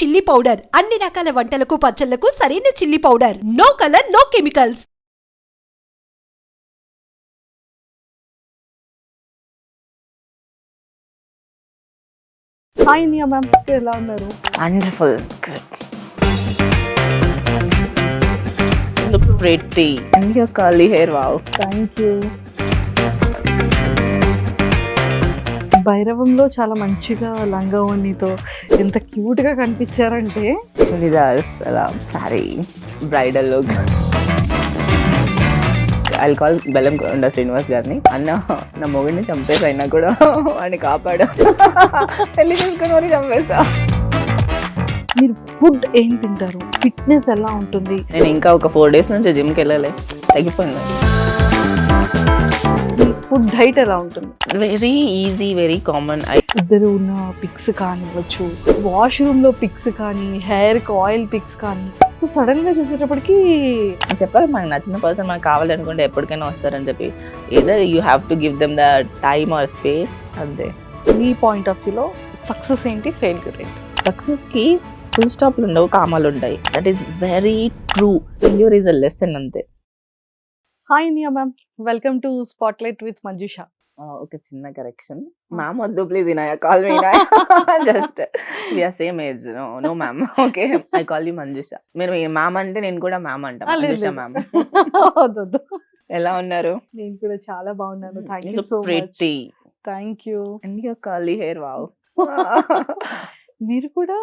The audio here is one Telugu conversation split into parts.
చిల్లీ పౌడర్ అన్ని రకాల వంటలకు పచ్చళ్లకు సరైన chilli powder. No colour, no chemicals. Hi Niya ma'am, ఎలా ఉన్నారు? Wonderful. Good. Look pretty. And your curly hair, wow. Thank you. భైరవంలో చాలా మంచిగా లంగా ఓణితో ఎంత క్యూట్ గా కనిపించారంటే Chudidars, alam, saree, bridal look. I'll call బెల్లం కొండ శ్రీనివాస్ గారిని. అన్న నా మొగుడిని చంపేసి అయినా కూడా వాడిని కాపాడు. పెళ్లి చేసుకుని మరి చంపేసా. మీరు ఫుడ్ ఏం తింటారు? ఫిట్నెస్ ఎలా ఉంటుంది? నేను ఇంకా ఒక 4 days నుంచి జిమ్కి వెళ్ళలే, తగ్గిపోయింది. మీ ఫుడ్ డైట్ ఎలా ఉంటుంది? Very easy, very common. ఇద్దరు ఉన్న పిక్స్ కానివ్వచ్చు, వాష్రూమ్ లో పిక్స్ కానీ, హెయిర్ కి ఆయిల్ పిక్స్ కానీ, సడన్ గా చూసేటప్పటికి చెప్పాలి, మనకు నచ్చిన పర్సన్ మనకు కావాలనుకుంటే ఎప్పటికైనా వస్తారని చెప్పి. Either you have to give them the time or space, అంతే. మీ పాయింట్ ఆఫ్ వ్యూలో సక్సెస్ ఏంటి, ఫెయిల్యూర్ ఏంటి? సక్సెస్ కి ఫుల్ స్టాప్లు ఉండవు, కామాలు ఉంటాయి. That is very true. Failure is a lesson, అంతే. Hi Niya ma'am, welcome to spotlight with Manjusha. ఒక చిన్న కరెక్షన్, మ్యామ్ వద్దు please, Inaya call me just we are same age. No ma'am, okay, I call you Manjusha. మీరు మ్యామ్ అంటే నేను కూడా మ్యామ్ అంట, మంజుష మ్యామ్. వద్దు. ఎలా ఉన్నారు? నేను కూడా చాలా బాగున్నాను, thank you so much. Pretty thank you. And your curly hair, wow. మీరు కూడా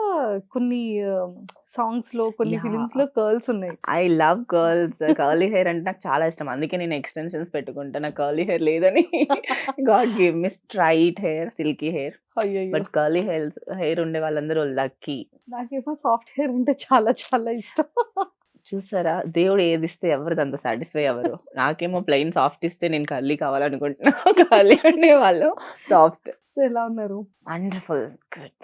కొన్ని సాంగ్స్ లో, కొన్ని Yeah. ఫిలిమ్స్ లో కర్ల్స్ ఉన్నాయి. I love curls. Curly hair అంటే నాకు చాలా ఇష్టం, అందుకే నేను ఎక్స్టెన్షన్స్ పెట్టుకుంటా. నాకు కర్లీ హెయిర్ లేదని God give me straight hair, silky hair. అయ్యో, బట్ కర్లీ హెయిర్ ఉండే వాళ్ళందరూ లక్కీ. నాకేమో సాఫ్ట్ హెయిర్ అంటే చాలా చాలా ఇష్టం. చూసారా, దేవుడు ఏది ఇస్తే ఎవరిది అంత సాటిస్ఫై అవ్వరు. నాకేమో ప్లెయిన్ సాఫ్ట్ ఇస్తే నేను కర్లీ కావాలనుకుంటున్నా. కర్లీ ఉండే వాళ్ళు సాఫ్ట్. సో ఎలా ఉన్నారు? Wonderful, good.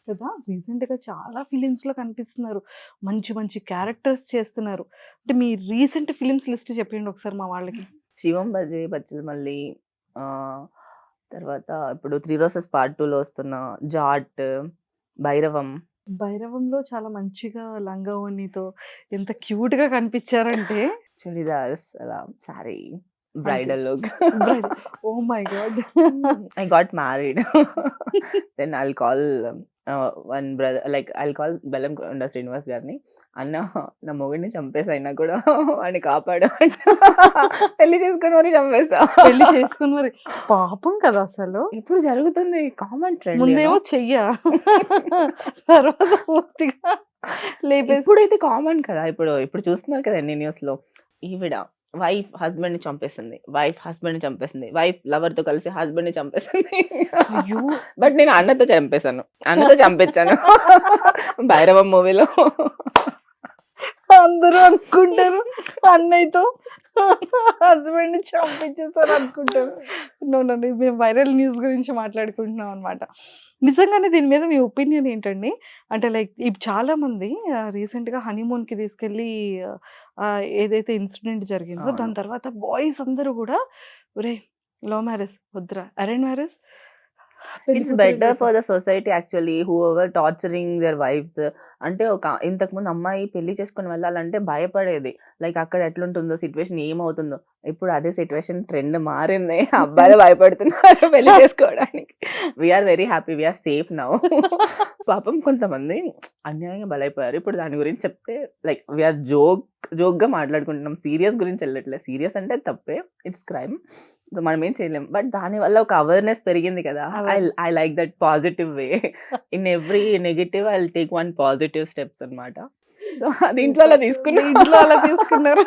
కదా, రీసెంట్ గా చాలా ఫిలిమ్స్ లో కనిపిస్తున్నారు, మంచి మంచి క్యారెక్టర్స్ చేస్తున్నారు. అంటే మీ రీసెంట్ ఫిలిమ్స్ లిస్ట్ చెప్పండి ఒకసారి మా వాళ్ళకి. శివం బజే, బచ్చల్ మల్లి, తర్వాత ఇప్పుడు 3 Roses Part 2లో వస్తున్న జాట్, భైరవం. భైరవంలో చాలా మంచిగా లంగా ఓణితో ఎంత క్యూట్ గా కనిపించారంటే చుడిదార్స్, అలా, sari, bridal look. Oh my god. I got married. Then I'll call one brother, like I'll call బెల్లం కొండ శ్రీనివాస్ గారిని. అన్న నా మొగుడిని చంపేసి అయినా కూడా వాడిని కాపాడు. పెళ్లి చేసుకుని మరి చంపేసా. పెళ్లి చేసుకుని మరి పాపం కదా అసలు. ఇప్పుడు జరుగుతుంది, కామన్ ట్రెండ్. ముందేమో చెయ్య, తర్వాత పూర్తిగా లేపేసి. ఇప్పుడైతే కామన్ కదా. ఇప్పుడు చూస్తున్నారు కదా ఎన్ని న్యూస్ లో. ఈవిడ వైఫ్ హస్బెండ్ ని చంపేసింది, వైఫ్ హస్బెండ్ ని చంపేసింది, వైఫ్ లవర్ తో కలిసి హస్బెండ్ ని చంపేసింది. అయ్యో. బట్ నేను అన్నతో చంపేశాను, అన్నతో చంపించాను భైరవం మూవీలో. అందరూ అనుకుంటారు అన్నయ్యతో హస్బెండ్ ని చంపించేస్తారు అనుకుంటారు. నో, మేము వైరల్ న్యూస్ గురించి మాట్లాడుకుంటున్నాం అనమాట. నిజంగానే దీని మీద మీ ఒపీనియన్ ఏంటండి? అంటే లైక్ ఇప్పుడు చాలా మంది రీసెంట్ గా హనీమూన్ కి తీసుకెళ్ళి ఏదైతే ఇన్సిడెంట్ జరిగిందో అవును. దాని తర్వాత బాయ్స్ అందరూ కూడా ఒరే లవ్ మ్యారేజ్ వద్దురా, arrange marriage. It's better for the society actually, whoever torturing their wives. అంటే ఇంతకుముందు అమ్మాయి పెళ్లి చేసుకుని వెళ్ళాలంటే భయపడేది, లైక్ అక్కడ ఎట్లుంటుందో, సిచ్యువేషన్ ఏమవుతుందో. ఇప్పుడు అదే సిచ్యువేషన్ ట్రెండ్ మారింది, అబ్బాయిలు భయపడుతున్నారు పెళ్లి చేసుకోవడానికి. We're very happy, we're safe now. పాపం కొంతమంది అన్యాయంగా బలైపోయారు. ఇప్పుడు దాని గురించి చెప్తే లైక్ వీఆర్ జోక్గా మాట్లాడుకుంటున్నాం, సీరియస్ గురించి వెళ్ళట్లేదు. సీరియస్ అంటే తప్పే, ఇట్స్ క్రైమ్, మనం ఏం చేయలేం. బట్ దాని వల్ల ఒక అవేర్నెస్ పెరిగింది కదా. I like that positive way. In every negative I take one positive steps అనమాట. సో అది ఇంట్లో అలా తీసుకున్నారు.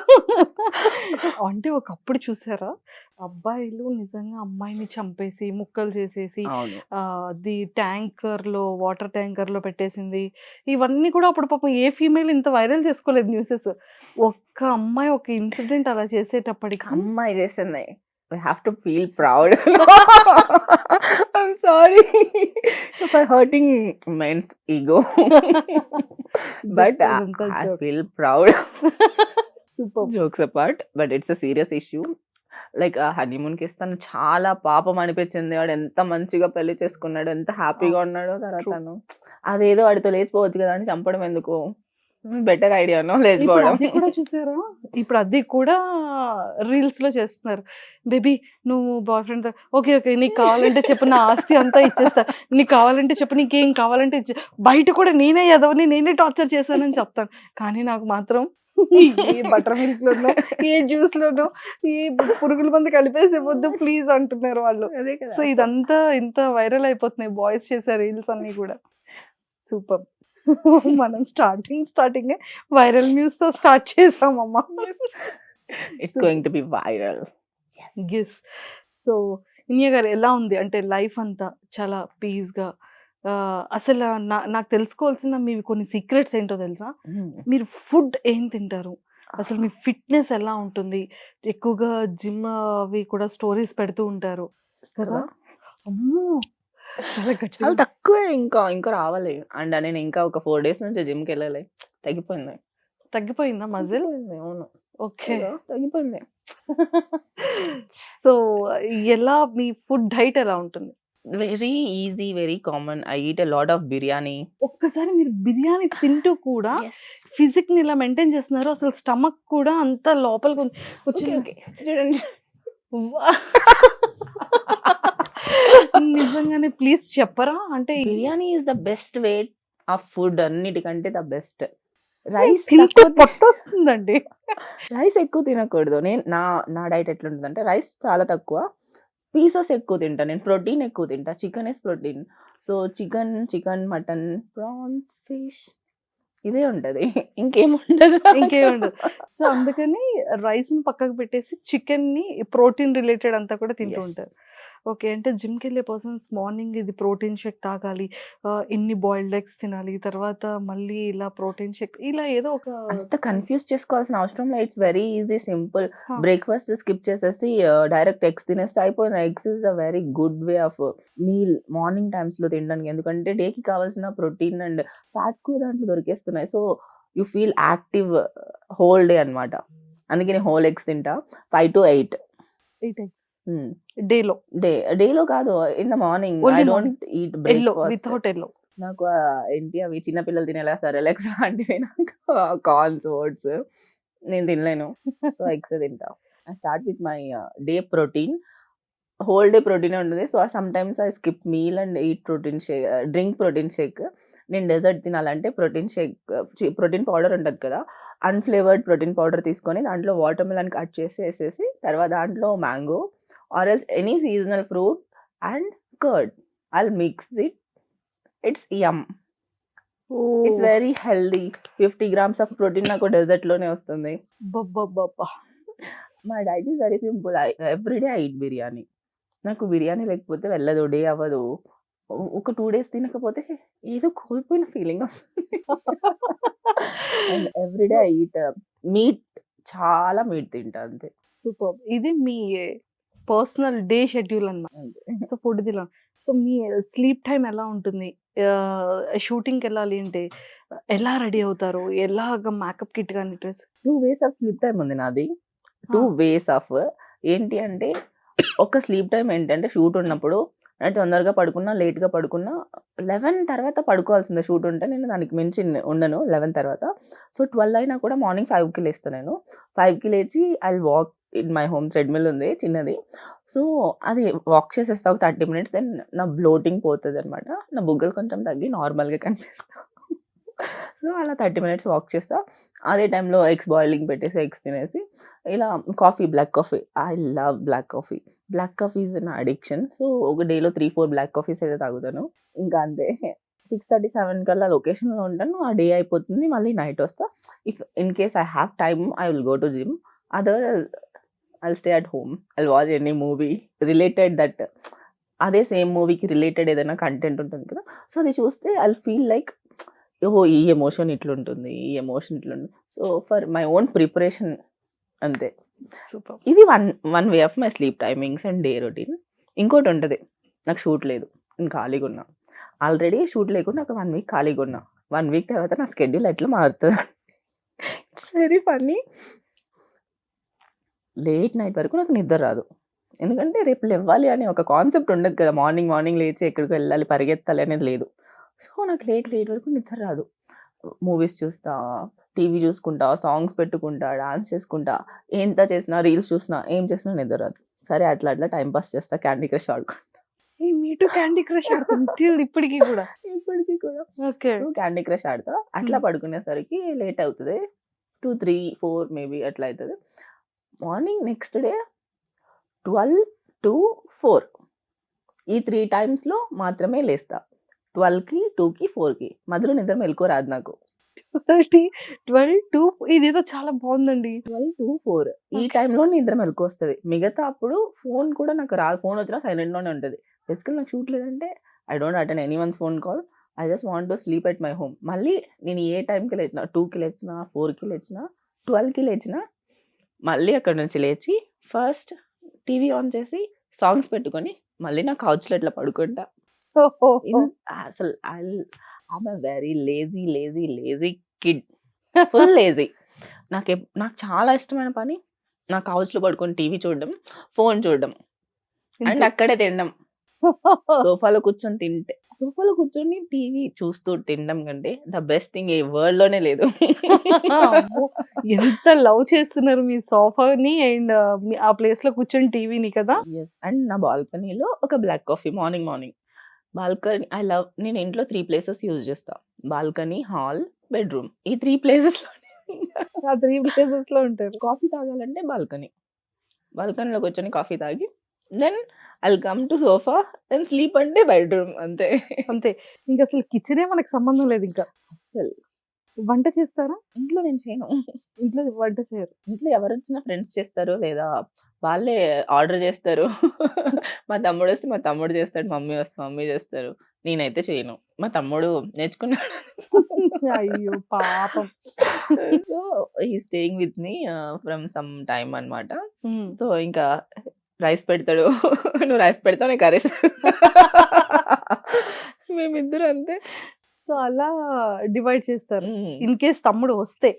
అంటే ఒకప్పుడు చూసారా, అబ్బాయిలు నిజంగా అమ్మాయిని చంపేసి ముక్కలు చేసేసి అది వాటర్ ట్యాంకర్ లో పెట్టేసింది. ఇవన్నీ కూడా అప్పుడు పాపం ఏ ఫీమేల్ ఇంత వైరల్ చేసుకోలేదు న్యూసెస్. ఒక్క అమ్మాయి ఒక ఇన్సిడెంట్ అలా చేసేటప్పటికి అమ్మాయి చేసింది. We have to feel proud. I'm sorry for hurting men's ego. But I feel proud. Super. Jokes apart, but it's a serious issue. Like ఆ హనీమూన్‌కి ఇస్తాను చాలా పాపం అనిపించింది. వాడు ఎంత మంచిగా పెళ్లి చేసుకున్నాడు. ఎంత హ్యాపీగా ఉన్నాడో తర్వాత True. తను. అదేదో వాడితో లేచిపోవచ్చు కదా అని చంపడం ఎందుకు? బెటర్ ఐడియానో ఇప్పుడు లేచిపోవడం. అది కూడా చూసారా? ఇప్పుడు అది కూడా రీల్స్‌లో చేస్తున్నారు. బేబీ నువ్వు బాయ్ ఫ్రెండ్‌తో ఓకే. ఓకే. నీకు కావాలంటే చెప్పు నా ఆస్తి అంతా ఇచ్చేస్తా. నీకు కావాలంటే చెప్పు నీకేం కావాలంటే బయట కూడా నేనే ఎదవని నేనే టార్చర్ చేశానని చెప్తాను. కానీ నాకు మాత్రం ఏ బటర్ మిల్క్‌లోనో, ఏ జ్యూస్‌లోనో, ఏ పురుగుల మందు కలిపేసి ఇవ్వద్దు ప్లీజ్ అంటున్నారు వాళ్ళు. అదే కదా! సో ఇదంతా ఇంత వైరల్ అయిపోతున్నాయి బాయ్స్ చేసే రీల్స్ అన్నీ కూడా. సూపర్. మనం స్టార్టింగే వైరల్ న్యూస్‌తో స్టార్ట్ చేసామమ్మా. It's going to be viral. Yes. So Inya గారు ఎలా ఉంది? అంటే లైఫ్ అంతా చాలా పీస్‌గా అసలు నాకు తెలుసుకోవాల్సిన మీవి కొన్ని సీక్రెట్స్ ఏంటో తెలుసా? మీరు ఫుడ్ ఏం తింటారు? అసలు మీ ఫిట్‌నెస్ ఎలా ఉంటుంది? ఎక్కువగా జిమ్ అవి కూడా స్టోరీస్ పెడుతూ ఉంటారు కదా! అమ్మో! చాలా గట్టిగా చాలా తక్కువే ఇంకా రావాలి. అండ్ నేను ఇంకా ఒక 4 డేస్ నుంచి జిమ్‌కెళ్ళలే. తగ్గిపోయింది. తగ్గిపోయిందా మజిల్? తగ్గిపోయింది. అవును. ఓకే. ఏదో తగ్గిపోయింది. సో ఎలా మీ ఫుడ్ డైట్ ఎలా ఉంటుంది? Very easy, very common. I eat a lot of biryani. ఒక్కసారి మీరు బిర్యానీ తింటూ కూడా యెస్. ఫిజిక్‌ని ఇలా మెయింటైన్ చేస్తున్నారు. అసలు స్టమక్ కూడా అంత లోపలికి ఓకే. కూర్చొని ఓకే. చూడండి. వా! నిజంగానే ప్లీజ్ చెప్పరా? అంటే biryani is the best way of food అన్నిటికంటే ద బెస్ట్. రైస్ తింటే తక్కువ పొట్టొస్తుందండి. రైస్ ఎక్కువ తినకూడదు. నా డైట్ ఎట్లుంటదంటే రైస్ చాలా తక్కువ. పీసెస్ ఎక్కువ తింటా. నేను ప్రోటీన్ ఎక్కువ తింటా. Chicken is protein. So chicken, mutton, prawns, fish ఇదే ఉంటది. ఇంకేముండదు. ఇంకేముండదు. సో అందుకని రైస్‌ని పక్కకు పెట్టేసి చికెన్‌ని ప్రోటీన్ రిలేటెడ్ అంతా కూడా తింటూ యెస్. ఉంటారు. ఓకే. అంటే జిమ్‌కెళ్ళే పర్సన్స్ మార్నింగ్ ఇది ప్రోటీన్ షేక్ తాగాలి. ఇన్ని బాయిల్డ్ ఎగ్స్ తినాలి. తర్వాత మళ్ళీ ఇలా ప్రోటీన్ షేక్ ఇలా ఏదో ఒక అంత కన్‌ఫ్యూజ్ చేసుకోవాల్సిన అవసరం లేదు. It's very easy, simple. ఆ! బ్రేక్‌ఫాస్ట్ స్కిప్ చేసేసి డైరెక్ట్ ఎగ్స్ తినేస్తే అయిపోయింది. Eggs is a very good way of meal morning టైమ్స్‌లో తినడానికి. ఎందుకంటే డేకి కావాల్సిన ప్రోటీన్ అండ్ ఫ్యాట్స్ కూడా దాంట్లో దొరికేస్తున్నాయి. So you feel active whole day అన్నమాట. అందుకే నేను హోల్ ఎగ్స్ తింటా. 5-8. 8 ఎగ్స్ హ్మ్. డేలో. డేలో కాదు. In the morning I only morning. Don't eat yellow breakfast. Without yellow. నాకు ఏంటి అవి చిన్న పిల్లలు తినేలా సెరెలాక్స్ లాంటివి నాకు కార్న్స్, ఓట్స్ నేను తినలేను. సో ఎగ్స్ తింటా. I start with my day protein. Whole day ప్రోటీనే ఉంటది. So sometimes I skip meal and eat protein shake, drink protein shake. నేను డెజర్ట్ తినాలంటే ప్రోటీన్ షేక్ ప్రోటీన్ పౌడర్ ఉంటది కదా! అన్‌ఫ్లేవర్డ్ ప్రోటీన్ పౌడర్ తీసుకొని దాంట్లో వాటర్ మెలన్ కట్ చేసి ఏసేసి తర్వాత దాంట్లో mango or else any seasonal fruit and curd. I'll mix it. It's yum. It's oh! Very healthy. 50 grams of protein నాకు డెజర్ట్‌లోనే వస్తుంది. అబ్బబ్బబ్బబ్బా! My diet is very simple. Every day I eat biryani. నాకు బిర్యానీ లేకపోతే వెళ్ళదు. డే అవ్వదు. ఒక 2 డేస్ తినకపోతే ఏదో కోల్పోయిన ఫీలింగ్ వస్తుంది. And every day I eat meat. చాలా మీట్ తింటా అంతే. సూపర్. ఇది మీ పర్సనల్ డే షెడ్యూల్ అన్నమాట. అంతే. సో ఫుడ్ తినడం. సో మీ స్లీప్ టైమ్ ఎలా ఉంటుంది? షూటింగ్‌కి వెళ్ళాలి అంటే ఎలా రెడీ అవుతారు? ఎలాగా మేకప్ కిట్ గాని dress 2 ways of sleep time ఉంది నాది. 2 ఆ! వేస్ ఆఫ్ ఏంటి అంటే ఒక స్లీప్ టైమ్ ఏంటంటే షూట్ ఉన్నప్పుడు తొందరగా పడుకున్నా, లేట్‌గా పడుకున్నా 11 తర్వాత పడుకోవాల్సిందే షూట్ ఉంటే. నేను దానికి మించి ఉండను 11 తర్వాత. సో 12 అయినా కూడా మార్నింగ్ 5కి లేస్తా నేను. 5కి లేచి I'll walk in my home. Treadmill ఉంది చిన్నది. సో అది వాక్ చేసేస్తా ఒక 30 మినిట్స్. దెన్ నా బ్లోటింగ్ పోతదనమాట. నా బుగ్గలు కొంచెం తగ్గి నార్మల్‌గా కనిపిస్తా. సో అలా 30 మినిట్స్ వాక్ చేస్తా. అదే టైంలో ఎగ్స్ బాయిలింగ్ పెట్టేసి ఎగ్స్ తినేసి ఇలా coffee, black coffee. I love black coffee. Black coffee is నా అడిక్షన్. సో ఒక డేలో 3-4 బ్లాక్ కాఫీస్ అయితే తాగుతాను. ఇంకా అంతే. 6:30, 7 కల్లా లొకేషన్‌లో ఉంటాను. ఆ డే అయిపోతుంది. మళ్ళీ నైట్ వస్తా. If in case I have time I will go to gym. Otherwise I'll stay at home. I'll watch any movie related that అదే సేమ్ మూవీకి రిలేటెడ్ ఏదైనా కంటెంట్ ఉంటుంది కదా! సో అది చూస్తే ఐల్ ఫీల్ లైక్ ఓహో! ఈ ఎమోషన్ ఇట్లుంటుంది. ఈ ఎమోషన్ ఇట్లుంటుంది. So for my own preparation అంతే. సూపర్. ఇది one way of my sleep timings and day routine. ఇంకోటుంటది. నాకు షూట్ లేదు. నేను ఖాళీగున్నా. ఆల్రెడీ షూట్ లేకుండా ఒక 1 వీక్ ఖాళీగున్నా. 1 వీక్ తర్వాత నా షెడ్యూల్ ఎట్లా మారుతది. It's very funny. Late night వరకు నాకు నిద్ర రాదు. ఎందుకంటే రేపు లెవ్వాలి అనే ఒక కాన్సెప్ట్ ఉండదు కదా! మార్నింగ్ లేచి ఎక్కడికో వెళ్ళాలి, పరిగెత్తాలి అనేది లేదు. సో, నాకు లేట్ వరకు నిద్ర రాదు. మూవీస్ చూస్తా, టీవీ చూసుకుంటా, సాంగ్స్ పెట్టుకుంటా, డాన్స్ చేసుకుంటా, ఎంత చేసినా, రీల్స్ చూసినా, ఏం చేసినా నిద్ర రాదు. సరే అట్లా టైమ్ పాస్ చేస్తా, క్యాండీ క్రష్ ఆడుకుంటా. మీ టూ క్యాండీ క్రష్ ఆడుతుంది ఇప్పటికి కూడా. ఇప్పటికి కూడా. ఓకే. సో, క్యాండీ క్రష్ ఆడతా. అట్లా పడుకునేసరికి లేట్ అవుతది. 2, 3, 4 మేబీ అట్లా అయితది. మార్నింగ్ నెక్స్ట్ డే 12-4 ఈ 3 టైమ్స్‌లో మాత్రమే లేస్తా. 12కి, 2కి, 4కి మధ్యలో నిద్ర మెలుకువ రాదు నాకు. 12 ఇదేదో చాలా బాగుందండి. 12-4 ఈ ఓకే. టైంలో నిద్ర మెలుకువొస్తది. మిగతా అప్పుడు ఫోన్ కూడా నాకు రాదు. ఫోన్ వచ్చినా సైలెంట్‌లోనే ఉంటది. బేసికల్లీ నాకు షూట్ లేదంటే I don't attend anyone's phone call. I just want to sleep at my home. మళ్ళీ నేను ఏ టైంకి లేచినా 2కి లేచినా, 4కి లేచినా, 12కి లేచినా మళ్ళీ అక్కడి నుంచి లేచి ఫస్ట్ టీవీ ఆన్ చేసి సాంగ్స్ పెట్టుకొని మళ్ళీ నా కౌచ్‌లో ఇట్లా పడుకుంటా. అసలు I'm a very lazy kid. Full lazy. నాకు చాలా ఇష్టమైన పని నా కౌచ్‌లో పడుకొని టీవీ చూడడం, ఫోన్ చూడడం అండ్ ఇంతే. అక్కడే తినడం. సోఫాలో కూర్చొని టీవీ చూస్తూ తినడం కంటే ద బెస్ట్ థింగ్ ఈ వరల్డ్‌లోనే లేదు. అమ్మో! ఎంత లవ్ చేస్తున్నారు మీ సోఫాని అండ్ ఆ ప్లేస్‌లో కూర్చొని టీవీని కదా! యెస్. అండ్ నా బాల్కనీలో ఒక బ్లాక్ కాఫీ మార్నింగ్. బాల్కనీ నేను ఇంట్లో 3 ప్లేసెస్ యూజ్ చేస్తా. Balcony, hall, bedroom. ఈ 3 ప్లేసెస్‌లోనే ఆ 3 ప్లేసెస్‌లో ఉంటారు. కాఫీ తాగాలంటే బాల్కనీ. బాల్కనీలో కూర్చొని కాఫీ తాగి then I will come to sofa then sleep అంటే బెడ్‌రూమ్ అంతే. అంతే. ఇంకసలు కిచెనే మనకు సంబంధం లేదు ఇంకా. అస్సలు. వంట చేస్తారా? ఇంట్లో నేను చేయను. ఇంట్లో వంట చేయరు. ఇంట్లో ఎవరొచ్చినా ఫ్రెండ్స్ చేస్తారు. లేదా వాళ్ళే ఆర్డర్ చేస్తారు. మా తమ్ముడొస్తే మా తమ్ముడు చేస్తాడు. మమ్మీ వస్తే మమ్మీ చేస్తారు. నేనైతే చేయను. మా తమ్ముడు నేర్చుకున్నాడు. అయ్యో! పాపం. So, he is staying with me from some time అన్నమాట. హ్మ్. సో, ఇంకా రైస్ పెడతాడు. నువ్వు రైస్ పెడతావు నేను కర్రీస్. మేమిద్దరం అంతే. సో, అలా డివైడ్ చేస్తారు. హ్మ్. ఇన్ కేస్ తమ్ముడు వస్తే.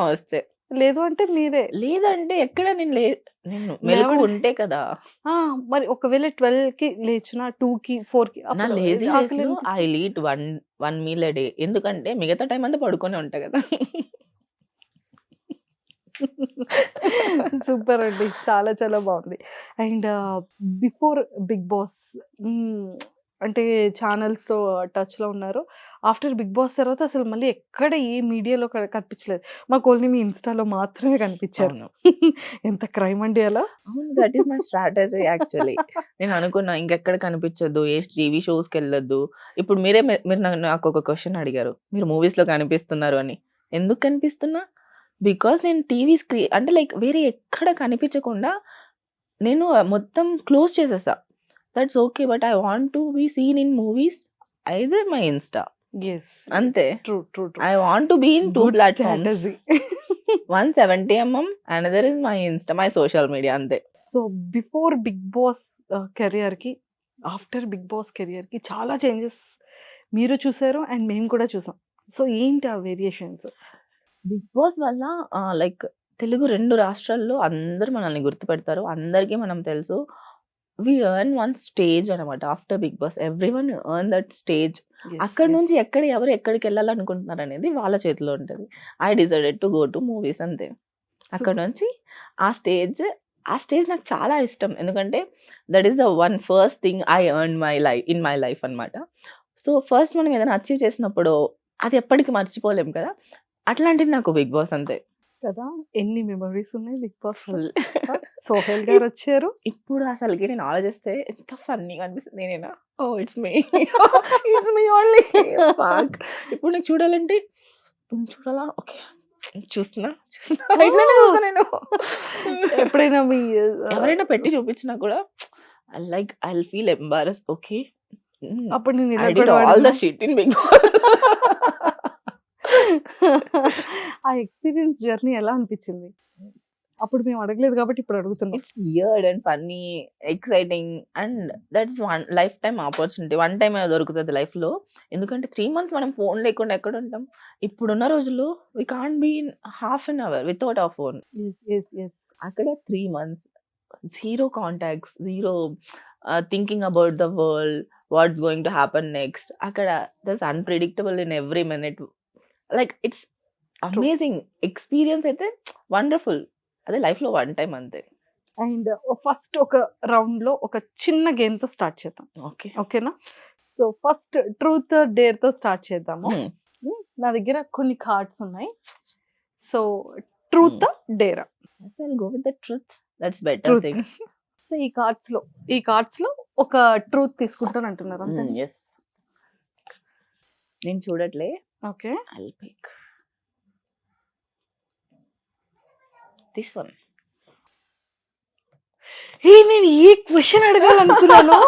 వస్తే. లేదు అంటే మీరే. లేదంటే ఎక్కడ నేను మెలుకువ లేవడం ఉంటే కదా! ఆ! మరి ఒకవేళ 12కి లేచినా 2కి, 4కి నా అప్పుడు లేజీ ఆకలి డేస్‌లో ఐ అనిపిస్తది. Will eat 1 meal a day. ఎందుకంటే మిగతా టైమ్ అంతా పడుకొనే ఉంటా కదా! సూపర్ అండి. చాలా చాలా బావుంది. అండ్ బిఫోర్ 'బిగ్ బాస్' అంటే ఛానల్స్‌తో టచ్‌లో ఉన్నారు. ఆఫ్టర్ 'బిగ్ బాస్' తర్వాత అసలు మళ్ళీ ఎక్కడ ఏ మీడియాలో కనిపించలేదు. మాకు ఓన్లీ మీ ఇన్‌స్టాలో మాత్రమే కనిపించారు. అవును. ఎంత క్రైమ్ అండి అలా. అవును. That is my strategy actually. నేను అనుకున్నా ఇంకెక్కడ కనిపించొద్దు. ఏ టీవీ షోస్‌కెళ్ళొద్దు. ఇప్పుడు మీరు నాకొక క్వెషన్ అడిగారు. మీరు మూవీస్‌లో కనిపిస్తున్నారు అని. ఎందుకు కనిపిస్తున్నా? బికాజ్ నేను టీవీ అంటే లైక్ వేరే ఎక్కడ కనిపించకుండా నేను మొత్తం క్లోజ్ చేసేసా. That's okay. But I want to be seen in movies either my insta. Yes. అంతే. True. I want to be in 2 good platforms. Strategy. 170 another is my insta, my social media అంతే. సో, బిఫోర్ 'బిగ్ బాస్' కెరియర్‌కి, ఆఫ్టర్ 'బిగ్ బాస్' కెరియర్‌కి చాలా చేంజెస్ మీరు చూసారు అండ్ మేము కూడా చూసాం. సో, ఏంటి ఆ వేరియేషన్స్? బిగ్ బాస్ వల్ల లైక్ తెలుగు 2 రాష్ట్రాల్లో అందరూ మనల్ని గుర్తుపెడతారు. అందరికీ మనం తెలుసు. వి ఎర్న్ వన్ స్టేజ్ అనమాట. After big Boss everyone earn that stage. Yes. అక్కడి యెస్. నుంచి ఎవరు ఎక్కడికెళ్ళాలనుకుంటున్నారు అనేది వాళ్ళ చేతిలో ఉంటది. I decided to go to movies అంతే. అక్కడి నుంచి ఆ స్టేజ్ నాకు చాలా ఇష్టం. ఎందుకంటే that is the first thing I earn in my life అన్నమాట. సో, ఫస్ట్ మనం ఏదైనా అచీవ్ చేసినప్పుడు అది ఎప్పటికి మర్చిపోలేం కదా! అట్లాంటిది నాకు బిగ్ బాస్ అంతే. కదా! ఎన్ని మెమోరీస్ ఉన్నాయి 'బిగ్ బాస్‌లో'. ఫుల్. సోహెల్ గారు వచ్చారు. ఇప్పుడు అసలకి నేను ఆలోచిస్తే ఎంత ఫన్నీగా అనిపిస్తుంది. నేనేనా? Oh! It's me. It's me only. Fuck. ఇప్పుడు నాకు చూడాలంటే చూడాలా? ఓకే. చూస్తున్నా. ఇట్లనే చూస్తా నేను. ఎప్పుడైనా మీ ఎవరైనా పెట్టి చూపించినా కూడా I will feel embarrass. Okay. అప్పుడు నేను ఇలా ఐ డిడ్ కూడా ఆల్ ద వాడినా? Shit in Bigg Boss. ఆ ఎక్స్‌పీరియన్స్ జర్నీ ఎలా అనిపించింది? అప్పుడు మేము అడగలేదు కాబట్టి ఇప్పుడు అడుగుతున్నాం. It's weird and funny, exciting and that's one lifetime opportunity. One time దొరుకుతుంది లైఫ్‌లో. ఎందుకంటే 3 మంత్స్ మనం ఫోన్ లేకుండా ఎక్కడ ఉంటాం? ఇప్పుడున్న రోజుల్లో we can't be in half an hour without our phone. Yes. అక్కడ 3 months zero contacts, zero thinking about the world, what's going to happen next. అక్కడ that's unpredictable in every minute. Like it's amazing experience అయితే వండర్‌ఫుల్. అదే లైఫ్‌లో వన్ టైమ్ అంతే. అండ్ ఫస్ట్ ఒక రౌండ్‌లో ఒక చిన్న గేమ్‌తో స్టార్ట్ చేద్దాం. ఓకే. ఓకేనా? సో ఫస్ట్ ట్రూత్ డేర్‌తో స్టార్ట్ చేద్దాము. నా దగ్గర కొన్ని కార్డ్స్ ఉన్నాయి. So truth dare. I'll go with the truth. That's better Truth. thing. So ఈ కార్డ్స్‌లో ఒక ట్రూత్ తీసుకుంటాను అంటున్నారు అంతే. Yes. నేను చూడట్లే. Okay. I'll pick this one. నేను ఏ క్వశ్చన్ అడగాలనుకున్నాను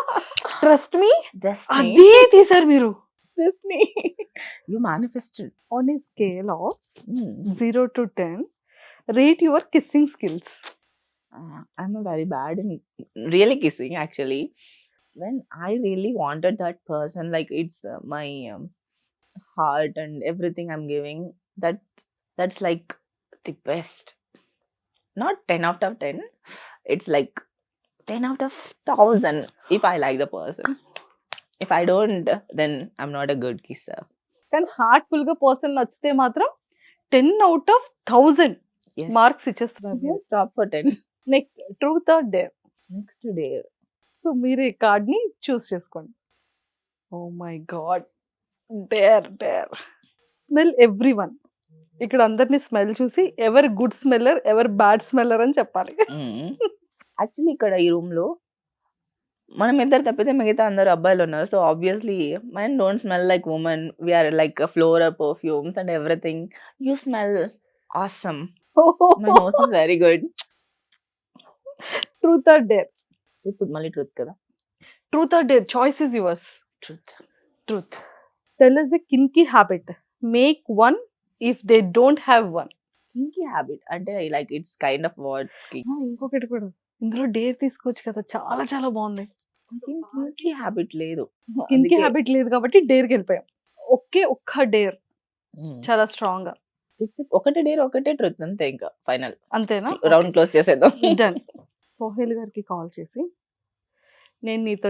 ట్రస్ట్ మీ Destiny. అదే తీశారు మీరు. Destiny. You manifested. On a scale of Hmm. 0 to 10 rate your kissing skills. I'm a very bad in really kissing actually. When I really wanted that person, like it's my heart and everything I'm giving, that's like the best. Not 10 out of 10. It's like 10 out of 1000 if I like the person. If I don't, then I'm not a good kisser. కానీ హార్ట్ఫుల్ గా పర్సన్ నచ్చితే మాత్రం 10 out of 1000 Yes. మార్క్స్ ఇచ్చేస్తున్నారు. Don't stop for 10. Next truth or dare. Next day. So మీరు ఈ కార్డ్ ని చూస్ చేసుకోండి. Oh my god. Dare smell everyone. ఇక్కడ అందరినీ స్మెల్ చూసి ఎవరు గుడ్ స్మెల్లర్ ఎవరు బ్యాడ్ స్మెల్లర్ అని చెప్పాలి. యాక్చువల్లీ ఇక్కడ ఈ రూమ్ లో మనం ఇద్దరు తప్పితే మిగతా అందరు అబ్బాయిలు ఉన్నారు. So obviously men don't smell like women. We're like floral perfumes and everything. You smell awesome. My nose is very good. Truth or dare. ఇప్పుడు మళ్ళీ ట్రూత్ కదా. Truth or dare. Choice is yours. Truth. Truth. Tell us a kinky habit. Make one if they don't have one. Kinky habit అంటే like it's kind of what. ఇంకొకటి కూడా ఇందులో డేర్ తీసుకోవచ్చు కదా. చాలా చాలా బాగుంది. కింకీ హ్యాబిట్ లేదు. కింకి హ్యాబిట్ లేదు కాబట్టి డేర్కి వెళ్ళిపోయాం. ఒక్క డేర్ చాలా స్ట్రాంగ్ గా. ఒకటే డేర్ ఒకటే ట్రూత్ అంతే. ఇంకా ఫైనల్ అంతేనా? రౌండ్ క్లోజ్ చేసేద్దాం. డన్. సోహెల్ గారికి కాల్ చేసి నేను నీతో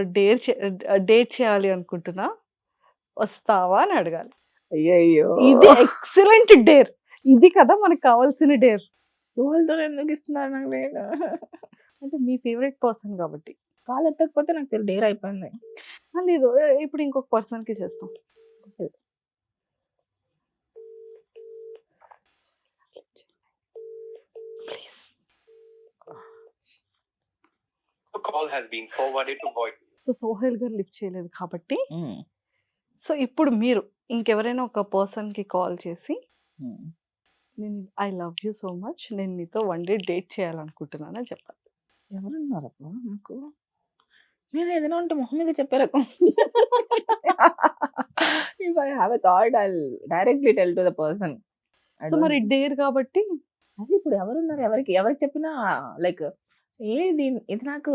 డేట్ చేయాలి అనుకుంటున్నా వస్తావా అని అడగాలి. అయ్యో ఇది ఎక్సలెంట్ డేర్. ఇది కదా మనకు కావాల్సిన డేర్. సోహెల్తో ఎందుకు ఇస్తున్నారు నాకు నేను? అంటే మీ ఫేవరెట్ పర్సన్ కాబట్టి. కాల్ ఎత్తకపోతే నాకు డేర్ అయిపోయింది. లేదు ఇప్పుడు ఇంకొక పర్సన్ కి చేస్తాం. Please. The call has been forwarded to voice. So Sohel garu lift చేయలేదు కాబట్టి సో ఇప్పుడు మీరు ఇంకెవరైనా ఒక పర్సన్ కి కాల్ చేసి నేను I love you so much, నేను నీతో వన్ డే డేట్ చేయాలనుకుంటున్నానని చెప్పాలి. ఎవరున్నారబ్బా నాకు? నేను ఏదైనా ఉంటే మొహం మీద చెప్పే రకం. If I have a thought, I'll directly tell to the person. So మరి డేర్ కాబట్టి అది ఇప్పుడు ఎవరున్నారు? ఎవరికి చెప్పినా లైక్ ఇది నాకు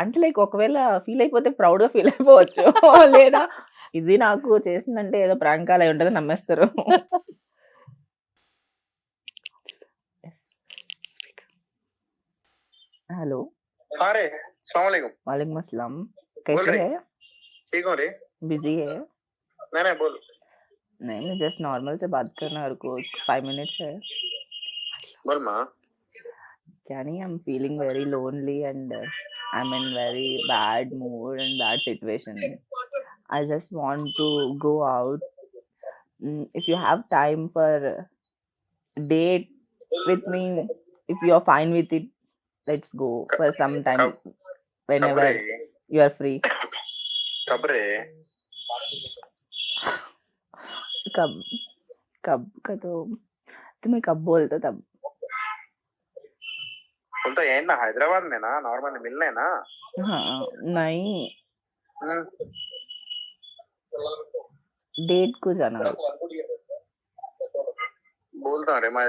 అంటే లైక్ ఒకవేళ ఫీల్ అయిపోతే ప్రౌడ్ గా ఫీల్ అయిపోవచ్చు. లేదా ఇది నాకు చేసిందంటే ఏదో ప్రాంకాలు అయి ఉంటది నమ్మేస్తారు. हेलो. हाँ रे, अस्सलाम वालेकुम। वालेकुम अस्सलाम. बोल कैसे रहे? है? ठीक हो रे? बिजी है? नहीं बोल। नहीं, मैं जस्ट नॉर्मल से बात करना है को 5 मिनट्स है. बोल माँ। क्या नहीं, I am feeling very lonely and I'm in very bad mood and bad situation. I just want to go out. If you have time for date with me, if you're fine with it, let's go for some time whenever you are free. कब रे? कब का तो तुम्हें कब बोलता तब. बोलता है ना हैदराबाद में ना नॉर्मल मिलने ना. हाँ नहीं, डेट को जाना. बोलता रे मैं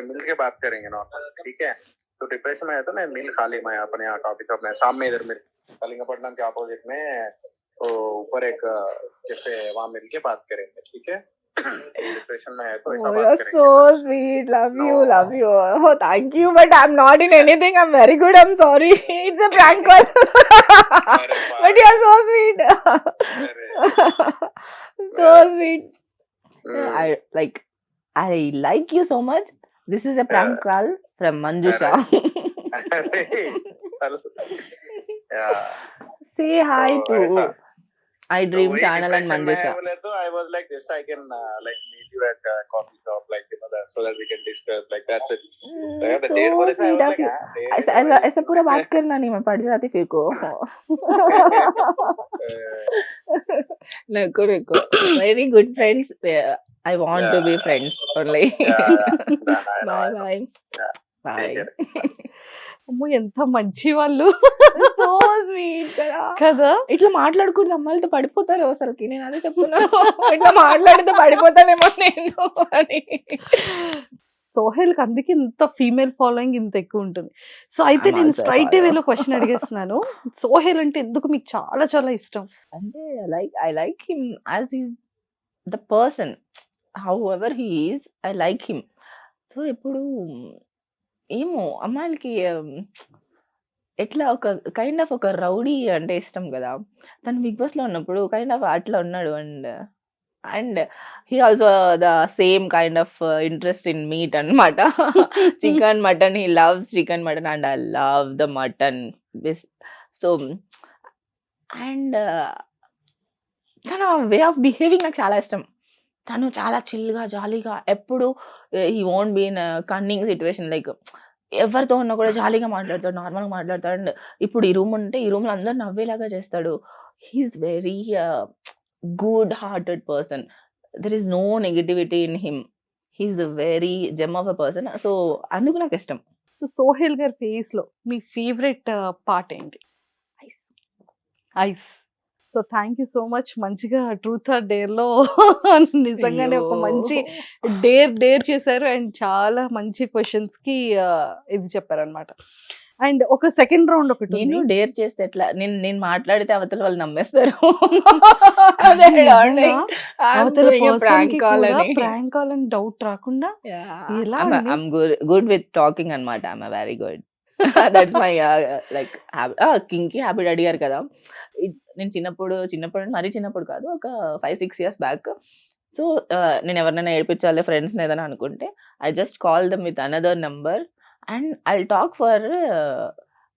मिल के बात करेंगे नॉर्मल. ठीक है, डिप्रेशन में आया था, मैं मिल खाली मैं अपने यहाँ कॉफी शॉप में सामने इधर मेरे कलिंगपट्टनम के अपोजिट में वो ऊपर एक कैफे है, वहाँ मिल के बात करेंगे, ठीक है? डिप्रेशन में है तो ऐसा Oh, बात you're करेंगे so बस। sweet. Love you, No. love you. Oh, thank you. But I'm not in anything. I'm very good. I'm sorry. It's a prank call. अरे But you're so sweet. अरे So sweet. Hmm, I like you so much. This is a prank call from Manjusha. अरे yeah. Say hi तो ऐसा to I तो Dream वही channel and डिप्रेशन में है Manjusha. बोले तो I was like just I can like meet you at a coffee shop like you know that so that we can discuss like that's it. तो यार So डेट बोले तो I sweet was of like you. हाँ डेट ऐसा है ऐसा भाई। ऐसा पूरा बात करना नहीं, मैं पड़ जाती फिर को. नको नको. Very good friends. I want to be Yeah, friends only. yeah. Done, I know, Bye I know. bye. Yeah. Bye. Take care. అమ్మో ఎంత మంచి వాళ్ళు So sweet కదా. కదా. ఇట్లా మాట్లాడకూడదు, అమ్మాయిలతో పడిపోతారు అసలుకి. నేను అదే చెప్తున్నాను. ఇట్లా మాట్లాడితే పడిపోతానేమో నేను అని. సోహెల్కి అందుకే ఇంత ఫీమేల్ ఫాలోయింగ్ ఇంత ఎక్కువ ఉంటుంది. సో అయితే I'm నేను also a స్ట్రైట్ follower. వేలో క్వశ్చన్ అడిగేస్తున్నాను. సోహెల్ అంటే ఎందుకు మీకు చాలా చాలా ఇష్టం? అంటే I like him as he's the person. However he is, I like him. So ఇప్పుడు ఏమో అమ్మాయిలకి ఎట్లా ఒక కైండ్ ఆఫ్ ఒక రౌడీ అంటే ఇష్టం కదా. తను బిగ్ బాస్‌లో ఉన్నప్పుడు కైండ్ ఆఫ్ అట్లా ఉన్నాడు. And he also the same kind of interest in meat అన్నమాట. Chicken, mutton, he loves chicken, mutton and I love the mutton. So and తన వే ఆఫ్ బిహేవింగ్ నాకు చాలా ఇష్టం. తను చాలా చిల్‌గా, జాలీగా ఎప్పుడు he won't be in cunning situation. Like ఎవరితో ఉన్నా కూడా జాలీగా మాట్లాడతాడు, నార్మల్‌గా మాట్లాడతాడు. అండ్ ఇప్పుడు ఈ రూమ్ ఉంటే ఈ రూమ్‌లో అందరూ నవ్వేలాగా చేస్తాడు. He is very good hearted person. There is no negativity in him. He is a very gem of a person. So అందుకు నాకు ఇష్టం. సో సోహెల్ గారి ఫేస్‌లో మీ ఫేవరెట్ పార్ట్ ఏంటి? Eyes. Eyes. So thank you so much. మంచిగా ట్రూత్ ఆర్ డేర్‌లో నిజంగానే ఒక మంచి డేర్ చేశారు. అండ్ చాలా మంచి క్వెషన్స్‌కి ఇది చెప్పారనమాట. అండ్ ఒక సెకండ్ రౌండ్ ఒకటి నేను ఉంది. డేర్ చేస్తే ఎట్లా నేను మాట్లాడితే అవతల వాళ్ళు నమ్మేస్తారు. నిజంగా అవతల పర్సన్‌కి ప్రాంక్ కాల్ కూడా అని. ప్రాంక్ కాల్ అని డౌట్ రాకుండా ఎలా అండి? I'm good with talking అన్నమాట. I'm a very good. That's my like kinky habit అడిగారు కదా. నేను చిన్నప్పుడు మరీ చిన్నప్పుడు కాదు, ఒక 5-6 ఇయర్స్ బ్యాక్. సో నేను ఎవరినైనా ఏడిపించాలి ఫ్రెండ్స్ని ఏదైనా అనుకుంటే I just call them with another number and I talk for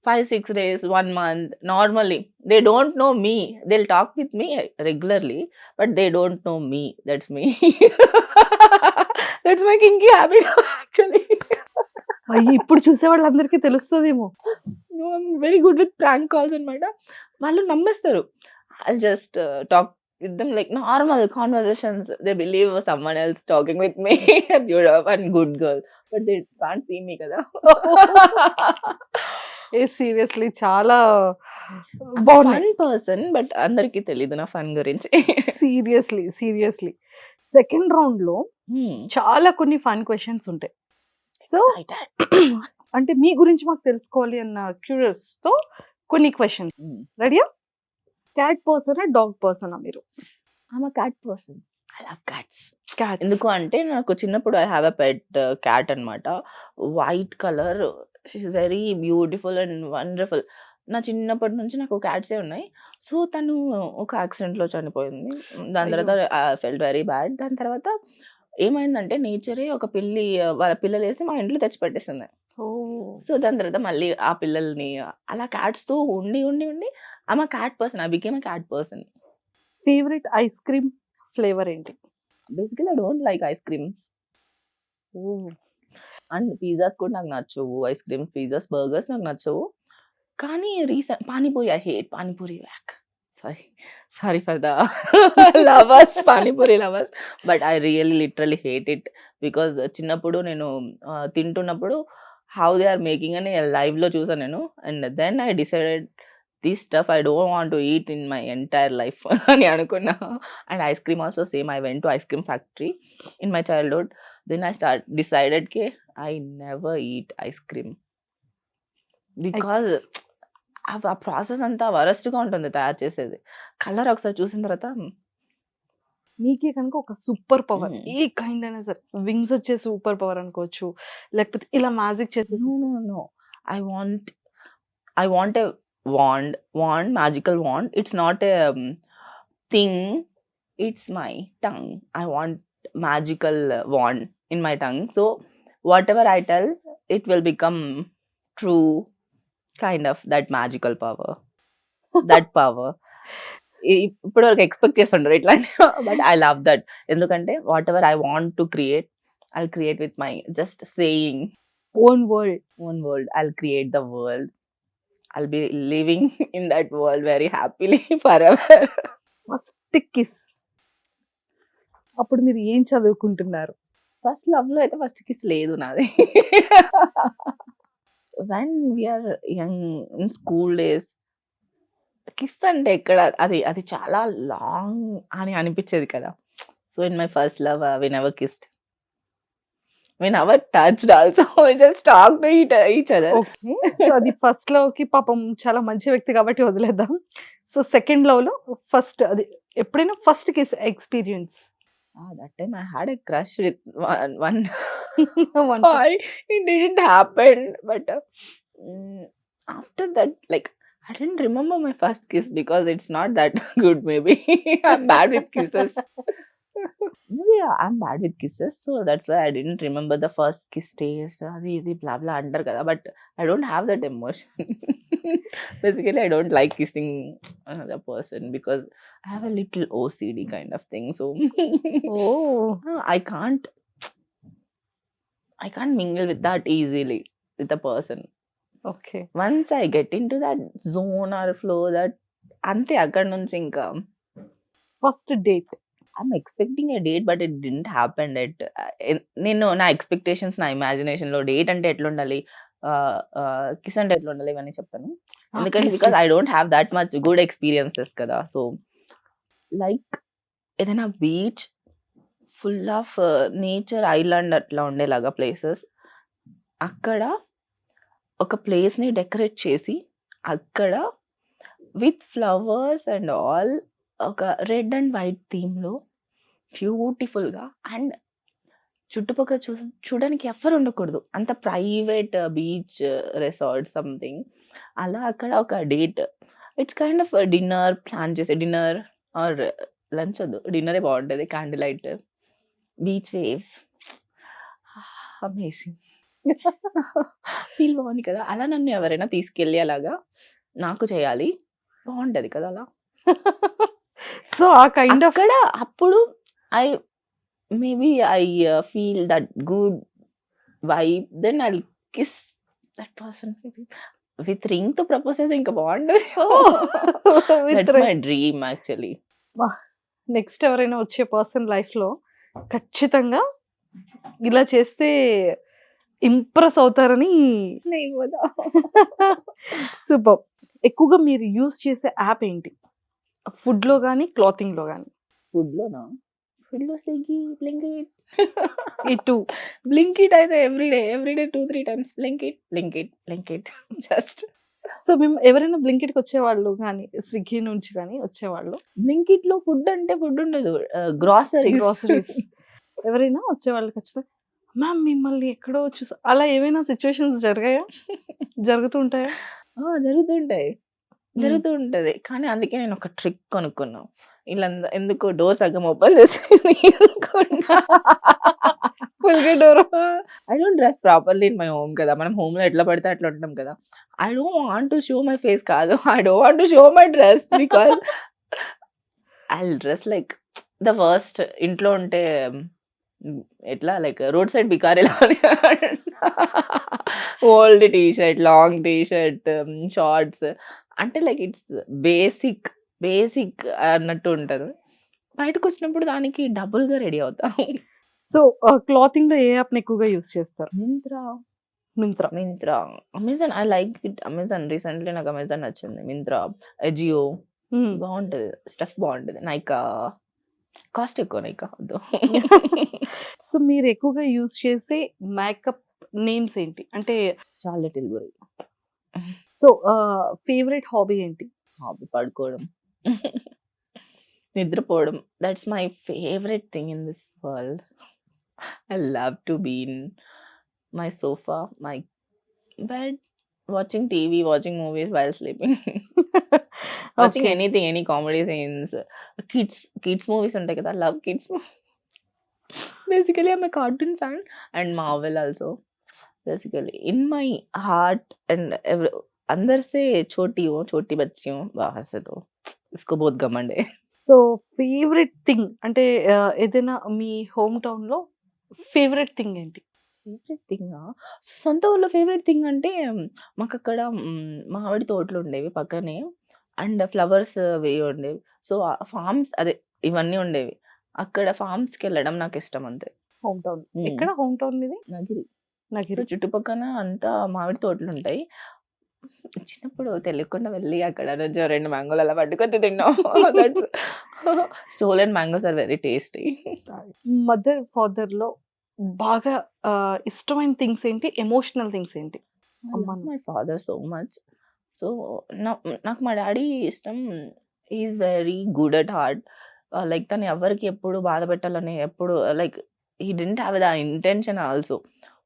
5-6 days, 1 month normally. They don't know me. They'll talk with me regularly, but they don't know me. That's me. That's my kinky habit actually. అయ్యి ఇప్పుడు చూసే వాళ్ళందరికీ తెలుస్తుందేమో. No, I'm very good with prank calls అన్నమాట. వాళ్ళు నమ్మేస్తారు. I'll just talk with them like normal conversations. They believe someone else talking with me. You're a one good girl, but they can't see me కదా. సీరియస్లీ చాలా బాగున్నాయి. ఫన్ పర్సన్, బట్ అందరికీ తెలీదు నా ఫన్ గురించి. సీరియస్లీ సెకండ్ రౌండ్ లో చాలా కొన్ని ఫన్ క్వశ్చన్స్ ఉంటాయి. సో అంటే మీ గురించి మాకు తెలుసుకోవాలి అన్న క్యూరియస్ తో కొన్ని క్వశ్చన్స్. రెడీయా? క్యాట్ పర్సనా డాగ్ పర్సనా మీరు? I'm a cat person. I love cats. Cat. ఎందుకు అంటే నాకు చిన్నప్పుడు I have a pet cat అన్నమాట. White colour. She is very beautiful and wonderful. నా చిన్నప్పటి నుంచి నాకు క్యాట్సే ఉన్నాయి. సో తను ఒక యాక్సిడెంట్లో చనిపోయింది. దాని తర్వాత ఐ ఫెల్ట్ వెరీ బ్యాడ్. దాని తర్వాత ఏమైందంటే నేచరే ఒక పిల్లి వాళ్ళ పిల్లలు వేసి మా ఇంట్లో తెచ్చి పెట్టేసింది. సో దాని తర్వాత మళ్ళీ ఆ పిల్లల్ని అలా క్యాట్స్తో ఉండి I'm a cat person. I became a cat person. Favourite ice cream flavour ఏంటి? Basically I don't like ice creams and pizzas కూడా నాకు నచ్చవు. ఐస్ క్రీమ్స్, పిజ్జాస్, బర్గర్స్ నాకు నచ్చవు. కానీ recent panipuri, I hate panipuri. Sorry for the lovers, panipuri lovers, but I really literally hate it. Because చిన్నప్పుడు నేను తింటున్నప్పుడు హౌ దే ఆర్ మేకింగ్ అని లైవ్లో చూసాను నేను. And then I decided this stuff I don't want to eat in my entire life అని అనుకున్నా. And ice cream also same. I went to ice cream factory in my childhood. Then I decided కే I never eat ice cream. Because ఆ ప్రాసెస్ అంతా వరస్ట్గా ఉంటుంది తయారు చేసేది. కలర్ ఒకసారి చూసిన తర్వాత మీకే కనుక ఒక సూపర్ పవర్ మ్మ్. ఏ కైండ్ అయినా సరే, వింగ్స్ వచ్చే సూపర్ పవర్ అనుకోవచ్చు, లేకపోతే ఇలా మ్యాజిక్ చేసే No. I want a wand, magical wand. It's not a thing. It's my tongue. I want magical wand in my tongue. So whatever I tell, it will become true. Kind of that magical power. That power. ఇప్పుడు వరకు ఎక్స్పెక్ట్ చేస్తుంటారు ఇట్లాంటి, బట్ ఐ లవ్ దట్. ఎందుకంటే what ever I want to create, I create with my just saying own world. own world. I'll create the world. I'll be living in that world very happily forever. First kiss అప్పుడు మీరు ఏం చదువుకుంటున్నారు? ఫస్ట్ లవ్ లో అయితే ఫస్ట్ కిస్ లేదు నాది. When we're young in school days, kiss అంటే ఎక్కడ, అది చాలా లాంగ్ అని అనిపించేది కదా. So in my first love we never kissed, we never touched also, we just talk to each other. Okay. So అది ఫస్ట్ లవ్ కి పాపం చాలా మంచి వ్యక్తి కాబట్టి వదిలేద్దాం. సో సెకండ్ లవ్ లో ఫస్ట్ అది ఎప్పుడైనా first kiss experience? That time I had a crush with one boy. It didn't happen, but after that, like, I didn't remember my first kiss because it's not that good. Maybe I'm bad with kisses. Maybe I'm bad with kisses, so that's why I didn't remember the first kiss taste. Adi blah blah under kada, but I don't have that emotion. Basically, I don't like kissing another person because I have a little OCD kind of thing. So oh I can't mingle with that easily with a person. Okay. Once I get into that zone or flow, that ante akkad nunchi inka first date I'm expecting a date, but it didn't happen. నేను నా ఎక్స్పెక్టేషన్స్, నా ఇమాజినేషన్ లో డేట్ అంటే ఎట్లా ఉండాలి, కిస్ అంటే ఎట్లా ఉండాలి ఇవన్నీ చెప్తాను. ఎందుకంటే because I don't have that much good experiences కదా. సో లైక్ ఏదైనా beach full of nature, island అట్లా ఉండేలాగా ప్లేసెస్, అక్కడ ఒక ప్లేస్ని డెకరేట్ చేసి అక్కడ విత్ ఫ్లవర్స్ అండ్ ఆల్ ఒక రెడ్ అండ్ వైట్ థీమ్లో బ్యూటిఫుల్గా, అండ్ చుట్టుపక్కల చూడడానికి ఎవ్వరు ఉండకూడదు, అంత ప్రైవేట్ బీచ్ రిసార్ట్ సంథింగ్ అలా అక్కడ ఒక date. It's kind of dinner plan చేసే, డిన్నర్ ఆర్ లంచ్ వద్దు, డిన్నరే బాగుంటుంది, candle light, beach waves, amazing. Feel బాగుంది కదా. అలా నన్ను ఎవరైనా తీసుకెళ్ళి అలాగా నాకు చేయాలి, బాగుంటుంది కదా అలా. సో ఆ కైండ్ ఆఫ్ అక్కడ అప్పుడు maybe I feel that good vibe, then I'll kiss that person. With ring to propose అయితే ఇంకా బాగుంటుంది. That's my dream actually. Next ఎవరైనా వచ్చే పర్సన్ లైఫ్ లో ఖచ్చితంగా ఇలా చేస్తే ఇంప్రెస్ అవుతారని. సూపర్. ఎక్కువగా మీరు యూజ్ చేసే యాప్ ఏంటి? ఫుడ్ లో కానీ క్లాతింగ్ లో కానీ? ఫుడ్లోనా? ఫుడ్లో స్విగ్గీ, బ్లింకిట్. ఈ టూ. బ్లింకిట్ అయితే everyday 2-3 times Blinkit just. So మేము ఎవరైనా బ్లింకిట్కి వచ్చేవాళ్ళు కానీ స్విగ్గీ నుంచి కానీ వచ్చేవాళ్ళు, బ్లింకిట్ లో ఫుడ్ అంటే ఫుడ్ ఉండదు, గ్రాసరీస్. ఎవరైనా వచ్చేవాళ్ళు ఖచ్చితంగా మ్యామ్ మిమ్మల్ని ఎక్కడో చూసా, అలా ఏమైనా సిచ్యువేషన్స్ జరిగాయా? జరుగుతుంటాయా? జరుగుతూ ఉంటది. కానీ అందుకే నేను ఒక ట్రిక్ కొనుక్కున్నా. ఇలా ఎందుకు డోర్ సగం ఓపెన్ చేసి ఫుల్గా door. I don't dress properly in my home కదా, మనం హోమ్ లో ఎట్లా పడితే అట్లా ఉంటాం కదా. I don't want to show my face కాదు, I don't want to show my dress because I dress like the worst. ఇంట్లో ఉంటే ఎట్లా లైక్ రోడ్ సైడ్ బికారీలా, old T shirt, long T shirt, shorts, అంటే లైక్ ఇట్స్ బేసిక్ అన్నట్టు ఉంటుంది. బయటకు వచ్చినప్పుడు దానికి డబుల్ గా రెడీ అవుతాం. సో క్లాతింగ్ లో ఏ యాప్ ఎక్కువగా యూస్ చేస్తారు? Myntra, Amazon. I like it. Amazon recently నాకు అమెజాన్ నచ్చింది. మింత్రా, అజియో బాగుంటది, స్టఫ్ బాగుంటది. నైకా కాస్ట్ ఎక్కువ, నైకా వద్దు. సో మీరు ఎక్కువగా యూస్ చేసే మేకప్ నేమ్స్ ఏంటి? అంటే Charlotte Tilbury, so favourite hobby ఏంటి? హాబీ పడుకోవడం. నిద్రపోవడం. That's my favourite thing in this world. I love to be in my sofa, my bed, watching TV, watching movies while sleeping. Watching okay. Anything, any comedy scenes, kids movies ఉంటాయి కదా! Love kids basically I'm a cartoon fan and Marvel also. Basically in my heart and अंदर से छोटी हूँ, छोटी बच्ची हूँ, बाहर से तो इसको बहुत घमंड है. సో ఫేవరెట్ థింగ్ అంటే ఏదైనా మీ హోమ్ టౌన్‌లో ఫేవరెట్ థింగ్ ఏంటి? ఫేవరెట్ థింగా? సొంత ఊర్లో ఫేవరెట్ థింగ్ అంటే మాకక్కడ మామిడి తోటలు ఉండేవి పక్కనే. అండ్ ఫ్లవర్స్ అవి ఉండేవి. సో, ఫార్మ్స్ అదే ఇవన్నీ ఉండేవి. అక్కడ ఫార్మ్స్‌కెళ్ళడం నాకిష్టం అంతే. Home town. హ్మ్. ఎక్కడ హోమ్ టౌన్ మీది? నగిరి. సో, నగిరి. చుట్టుపక్కన అంతా మామిడి తోటలుంటాయి. చిన్నప్పుడు తెలియకుండా వెళ్ళి అక్కడ నుంచి ఓ 2 మ్యాంగోలు అలా పట్టుకొని తిన్నాం. That's stolen mangoes are very tasty. Mother, ఫాదర్‌లో బాగా ఇష్టమైన థింగ్స్ ఏంటి? ఎమోషనల్ థింగ్స్ ఏంటి? ఐ అమ్మ, లవ్ నాన్న. My father so much. So, నాకు మా డాడీ ఇష్టం. He is very good at heart. Like తను ఎవరికీ ఎప్పుడు బాధ పెట్టాలని ఎప్పుడు like he didn't have the intention also.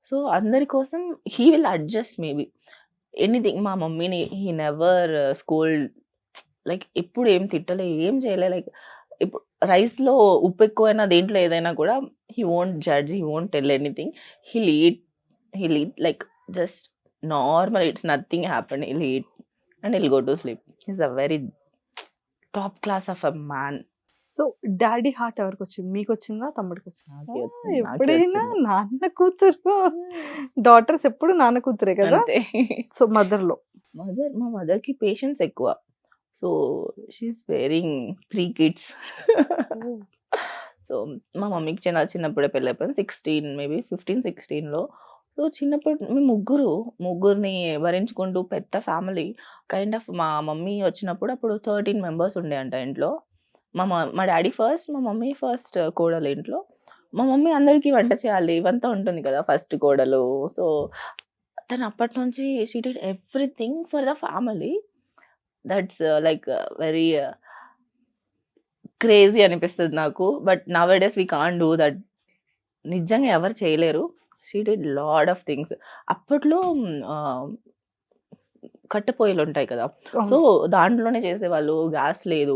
So, అందరి కోసం he will adjust maybe. Anything మా మమ్మీని హి నెవర్ స్కోల్డ్. లైక్ ఎప్పుడు ఏం తిట్టలే, ఏం చేయలే. లైక్ ఇప్పుడు రైస్‌లో ఉప్పు ఎక్కువైనా దేంట్లో ఏదైనా కూడా he won't judge, he won't tell anything. He'll eat like just normal. It's nothing happened. He'll eat and he'll go to sleep. He's a very top class of a man. So daddy heart ఎవరికొచ్చింది? మీకొచ్చిందా? తమ్ముడికొచ్చిందా? నాకే వచ్చింది. నాకే ఎప్పుడైనా వచ్చింది. నాన్న కూతురు. డాటర్స్ ఎప్పుడు నాన్న కూతురే కదా! అంతే. సో మదర్‌లో. మా మదర్‌కి పేషెన్స్ ఎక్కువ. So, she is bearing 3 kids. Oh! So, మా మమ్మీకి చిన్నప్పుడే పెళ్ళైపోయింది. 16 మేబీ 15, 16లో. సో, చిన్నప్పుడు మేము ముగ్గురిని భరించుకుంటూ పెద్ద ఫ్యామిలీ. కైండ్ ఆఫ్ మా మమ్మీ వచ్చినప్పుడు అప్పుడు 13 మెంబర్స్ ఉండే అంట ఇంట్లో. మా డాడీ ఫస్ట్, మా మమ్మీ ఫస్ట్ కోడలు ఇంట్లో. మా మమ్మీ అందరికీ వంట చేయాలి. ఇవంతా ఉంటుంది కదా! ఫస్ట్ కోడలు. సో, తను అప్పటి నుంచి she did everything for the family. That's like very crazy అనిపిస్తది నాకు. But nowadays we can't do that. నిజంగా ఎవరు చేయలేరు. She did lot of things. అప్పట్లో కట్టెపొయ్యలుంటాయి కదా! సో, అవును. దాంట్లోనే చేసేవాళ్ళు. గ్యాస్ లేదు.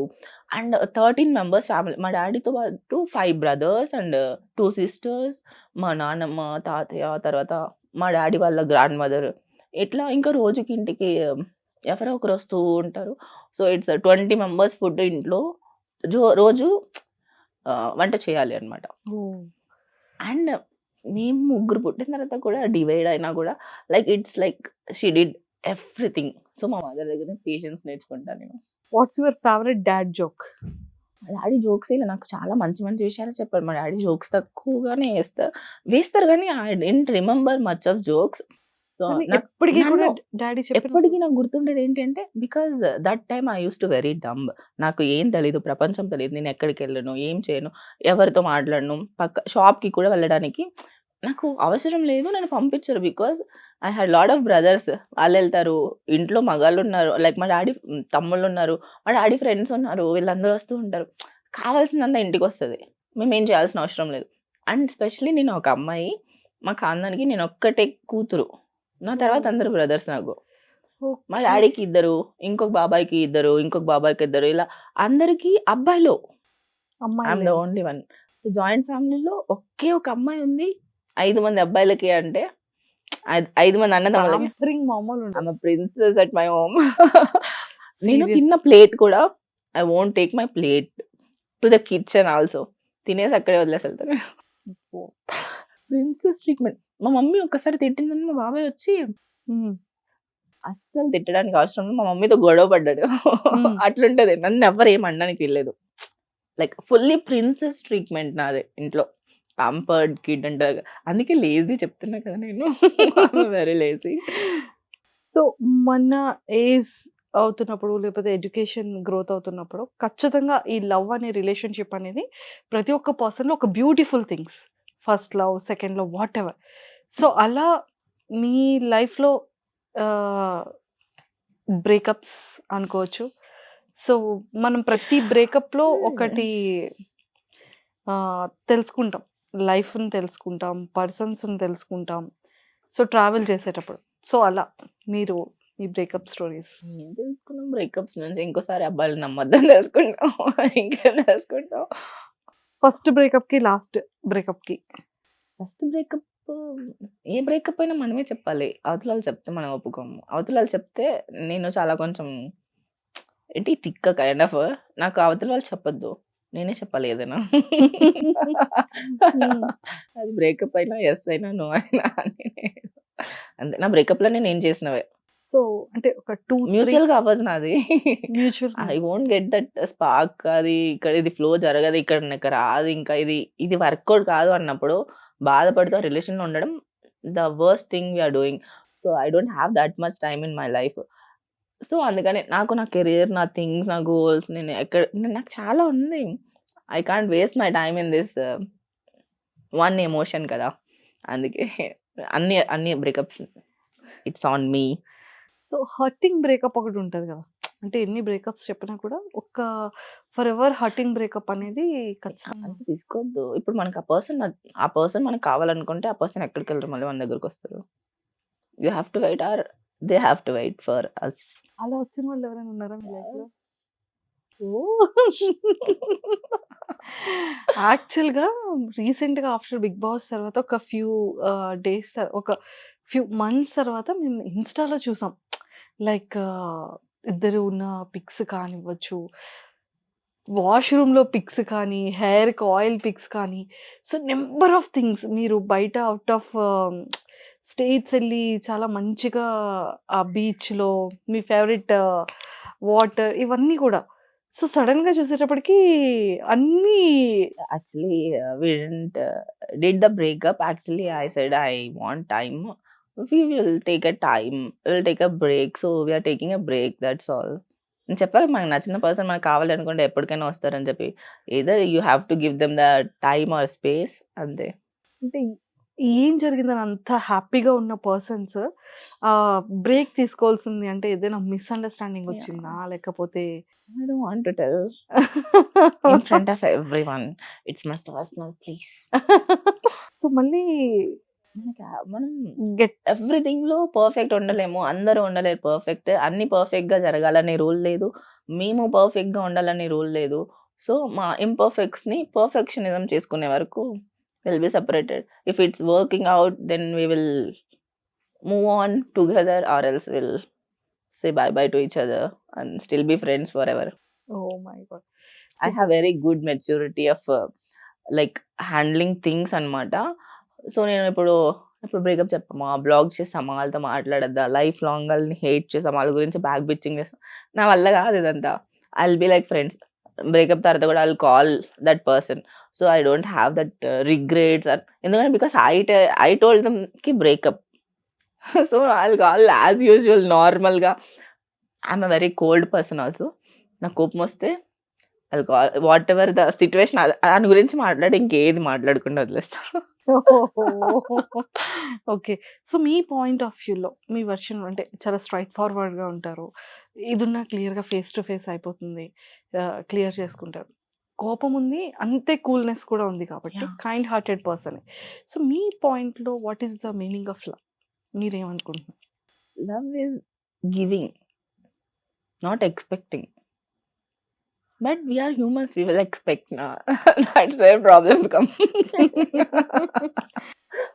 And 13 members family. మా డాడీతో పాటు 5 బ్రదర్స్ అండ్ 2 సిస్టర్స్, మా నాన్నమ్మ, తాతయ్య, తర్వాత మా డాడీ వాళ్ళ గ్రాండ్ మదర్. ఇట్లా ఇంకా రోజుకి ఇంటికి ఎవరో ఒకరు వస్తూ ఉంటారు. సో, ఇట్స్ 20 మెంబర్స్ ఫుడ్ ఇంట్లో రోజు వంట చేయాలి అన్నమాట. ఓహ్! అండ్ మేము ముగ్గురు పుట్టిన తర్వాత కూడా డివైడ్ అయినా కూడా like it's like she did everything. So, మా మదర్ దగ్గర పేషెన్స్ నేర్చుకుంటా నేను. What's your favourite dad joke? మా డాడీ జోక్స్ నాకు చాలా మంచి విషయాలు చెప్పారు. మా డాడీ జోక్స్ తక్కువగానే వేస్తారు కానీ I don't remember much of jokes. So, కానీ నాకు ఎప్పటికి కూడా నన్ను డాడీ చెప్పిన ఎప్పటికీ నాకు గుర్తుండేది ఏంటంటే because that time I use to very dumb. నాకు ఏం తెలీదు, ప్రపంచం తెలీదు. నేను ఎక్కడికి వెళ్ళను, ఏం చేయను, ఎవరితో మాట్లాడను. షాప్‌కి కూడా వెళ్ళడానికి నాకు అవసరం లేదు. నన్ను పంపించరు. Because I had lot of brothers. వాళ్ళెళ్తారు. ఇంట్లో మగాళ్ళున్నారు. లైక్ మా డాడీ తమ్ముళ్ళున్నారు. మా డాడీ ఫ్రెండ్స్ ఉన్నారు. వీళ్ళందరూ వస్తూ ఉంటారు. కావాల్సినంత ఇంటికొస్తది. మేమేం చేయాల్సిన అవసరం లేదు. అండ్ స్పెషల్లీ నేను ఒక అమ్మాయి. మా ఖాందానికి నేను ఒక్కటే కూతురు. నా తర్వాత అందరూ బ్రదర్స్ నాకు. మా ఓకే. డాడీకి 2, ఇంకొక బాబాయికి 2, ఇంకొక బాబాయికి 2 ఇలా అందరికీ అబ్బాయిలు. అమ్మాయి ఐయామ్ ద లేదు. Only one. సో, జాయింట్ ఫ్యామిలీలో ఒకే ఒక అమ్మాయి ఉంది. 5 మంది అబ్బాయిలకి అంటే 5 మంది అన్నదమ్ములకి. పాంపరింగ్ మామూలు ఉండదు. I'm a princess at my home. నేను సీరియస్. తిన్న ప్లేట్ కూడా I won't take my plate to the kitchen also. తినేసి అక్కడే వదిలేసి వెళ్తాను. Princess treatment. మా మమ్మీ ఒక్కసారి తిట్టిందని మా బాబాయ్ వచ్చి హ్మ్. అస్సలు తిట్టడానికి అవసరం లేదు. మా మమ్మీతో గొడవ పడ్డాడు. అట్లుంటది. నన్ను ఎవ్వరు ఏం అనడానికి వీల్లేదు. లైక్ ఫుల్లీ ప్రిన్సెస్ ట్రీట్మెంట్ నాదే ఇంట్లో. పాంపర్డ్ కిడ్ అంటారు. అందుకే లేజీ చెప్తున్నా కదా నేను. Very lazy. సో మన ఏజ్ అవుతున్నప్పుడు లేకపోతే ఎడ్యుకేషన్ గ్రోత్ అవుతున్నప్పుడు ఖచ్చితంగా ఈ లవ్ అనే రిలేషన్షిప్ అనేది ప్రతి ఒక్క పర్సన్లో ఒక beautiful things. First love, second love, what ever. So అలా మీ లైఫ్లో బ్రేకప్స్ అనుకోవచ్చు. సో మనం ప్రతి బ్రేకప్లో ఒకటి తెలుసుకుంటాం, లైఫ్ని తెలుసుకుంటాం, పర్సన్స్ని తెలుసుకుంటాం. సో ట్రావెల్ చేసేటప్పుడు సో అలా మీరు ఈ బ్రేకప్ స్టోరీస్. ఏం తెలుసుకున్నాం బ్రేకప్స్ నుంచి? ఇంకోసారి అబ్బాయిలు నమ్మొద్దని తెలుసుకుంటాం. ఇంకేం తెలుసుకుంటాం? ఫస్ట్ బ్రేకప్కి లాస్ట్ బ్రేకప్కి ఫస్ట్ బ్రేకప్ ఏ బ్రేకప్ అయినా మనమే చెప్పాలి. అవతల వాళ్ళు చెప్తే మనం ఒప్పుకోము. అవతల వాళ్ళు చెప్తే నేను చాలా కొంచెం ఏంటి తిక్క కైండ్ ఆఫ్, నాకు అవతల వాళ్ళు చెప్పొద్దు, నేనే చెప్పాలి ఏదైనా. అది బ్రేకప్ అయినా ఎస్ అయినా నో అయినా నేనే. అంతే. నా బ్రేకప్లో నేను చేసినవే. సో అంటే ఒక 2 మ్యూచువల్ గా అవ్వదు నాది. Mutual I won't get that spark. అది ఇక్కడ ఇది ఫ్లో జరగదు, ఇక్కడ నాకు రాదు, ఇంకా ఇది వర్కౌట్ కాదు అన్నప్పుడు బాధపడుతూ రిలేషన్ లో ఉండడం the worst thing we're doing. So I don't have that much time in my life. So అందుకని నా కెరియర్, నా థింగ్స్, నా గోల్స్, నాకు చాలా ఉంది. I can't waste my time in this one emotion కదా. అందుకే అన్ని breakups it's on me. So hurting breakup ఒకటి ఉంటుంది కదా, అంటే ఎన్ని బ్రేకప్స్ చెప్పినా కూడా ఒక ఫర్ ఎవర్ హర్టింగ్ బ్రేకప్ అనేది ఖచ్చితంగా. అంత తీసుకోవద్దు. ఇప్పుడు మనకు ఆ పర్సన్ మనకు కావాలనుకుంటే ఆ పర్సన్ ఎక్కడికి వెళ్ళరు, మళ్ళీ మన దగ్గరకు వస్తారు. You have to wait or they have to wait for us. అలా వచ్చిన వాళ్ళు ఎవరైనా ఉన్నారా మీ లైఫ్లో? యాక్చువల్గా రీసెంట్గా ఆఫ్టర్ బిగ్ బాస్ తర్వాత ఒక ఫ్యూ డేస్ ఒక ఫ్యూ మంత్స్ తర్వాత మేము ఇన్స్టాలో చూసాం, లైక్ ఇద్దరు ఉన్న పిక్స్ కానివ్వచ్చు, వాష్రూమ్లో పిక్స్ కానీ, హెయిర్కి ఆయిల్ పిక్స్ కానీ, సో నెంబర్ ఆఫ్ థింగ్స్. మీరు బయట అవుట్ ఆఫ్ స్టేట్స్ వెళ్ళి చాలా మంచిగా ఆ బీచ్లో మీ ఫేవరెట్ వాటర్ ఇవన్నీ కూడా. సో సడన్గా చూసేటప్పటికి అన్నీ Actually, we didn't did the breakup. Actually, I said I want time. We will take a time. We'll take a break. So we are taking a break. That's all. నేను చెప్పాక మనకు నచ్చిన పర్సన్ మనకు కావాలి అనుకుంటే ఎప్పటికైనా వస్తారని చెప్పి, either you have to give them the time or space. అంతే. అంటే ఏం జరిగిందని అంత హ్యాపీగా ఉన్న పర్సన్స్ బ్రేక్ తీసుకోవాల్సింది అంటే ఏదైనా మిస్అండర్స్టాండింగ్ వచ్చిందా, లేకపోతే I don't want to tell in front of everyone. It's my personal, please. So మళ్ళీ మనం గెట్ ఎవ్రీథింగ్ లో పర్ఫెక్ట్ ఉండలేము, అందరూ ఉండలేరు పర్ఫెక్ట్. అన్ని పర్ఫెక్ట్ గా జరగాలనే రూల్ లేదు, మేము పర్ఫెక్ట్ గా ఉండాలనే రూల్ లేదు. సో మా ఇంపర్ఫెక్ట్స్ ని పర్ఫెక్షనిజం చేసుకునే వరకు will be separated. If it's working out then we will move on together, or else will say bye bye to each other and still be friends forever. Oh my god. I have very good maturity of like handling things అనమాట. సో నేను ఇప్పుడు బ్రేకప్ చెప్పమా, బ్లాగ్ చేసామా, వాళ్ళతో మాట్లాడద్దా, లైఫ్ లాంగ్ వాళ్ళని హేట్ చేసాం, వాళ్ళ గురించి బ్యాక్ బిచ్చింగ్ చేస్తాం, నా వల్ల కాదు ఇదంతా. I will be like friends. Breakup తర్వాత కూడా I will call that person. So I don't have that regrets. ఎందుకంటే బికాస్ ఐ టోల్డ్ దమ్ కి breakup. So I will call as usual నార్మల్గా. I'm a very cold person also. నాకు కోపం వస్తే అది వాట్ ఎవర్ ద సిచ్యువేషన్ దాని గురించి మాట్లాడి ఇంకేది మాట్లాడకుండా వదిలేస్తాను. Okay. So me point of వ్యూలో మీ వర్షన్ అంటే చాలా స్ట్రైట్ ఫార్వర్డ్గా ఉంటారు, ఇదున్నా క్లియర్గా ఫేస్ టు ఫేస్ అయిపోతుంది, క్లియర్ చేసుకుంటారు. కోపం ఉంది, అంతే కూల్నెస్ కూడా ఉంది కాబట్టి Yeah. Kind hearted person. So మీ పాయింట్లో what is the meaning of love? మీరేమనుకుంటున్నారు? Love is giving, not expecting. But we are humans, we will expect na. That's where problems come.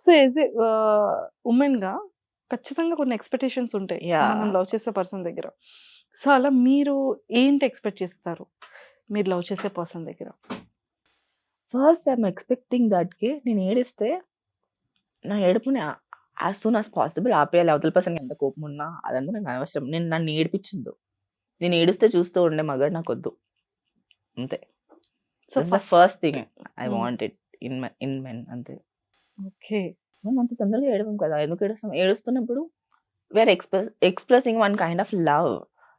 So as a ఉమెన్గా ఖచ్చితంగా కొన్ని ఎక్స్పెక్టేషన్స్ ఉంటాయి Yeah. మనం లవ్ చేసే పర్సన్ దగ్గర. సో అలా మీరు ఏంటి ఎక్స్పెక్ట్ చేస్తారు మీరు లవ్ చేసే పర్సన్ దగ్గర? First, I'm expecting that నేను ఏడిస్తే నా ఏడుపుని as soon as possible ఆపేయాలి. అవతల పర్సన్కి ఎంత కోపం ఉన్నా అదంతా నాకు అనవసరం. నన్ను ఏడిపించద్దు. నేను ఏడిస్తే చూస్తూ ఉండే మగాడు నాకు వద్దు. అంతే. So the first thing I Hmm. Want it in men. అంతే. ఓకే. మనం అంత తొందరగా ఏడవం కదా. ఎందుకు ఏడుస్తాం? ఏడుస్తున్నప్పుడు we're expressing one kind of love.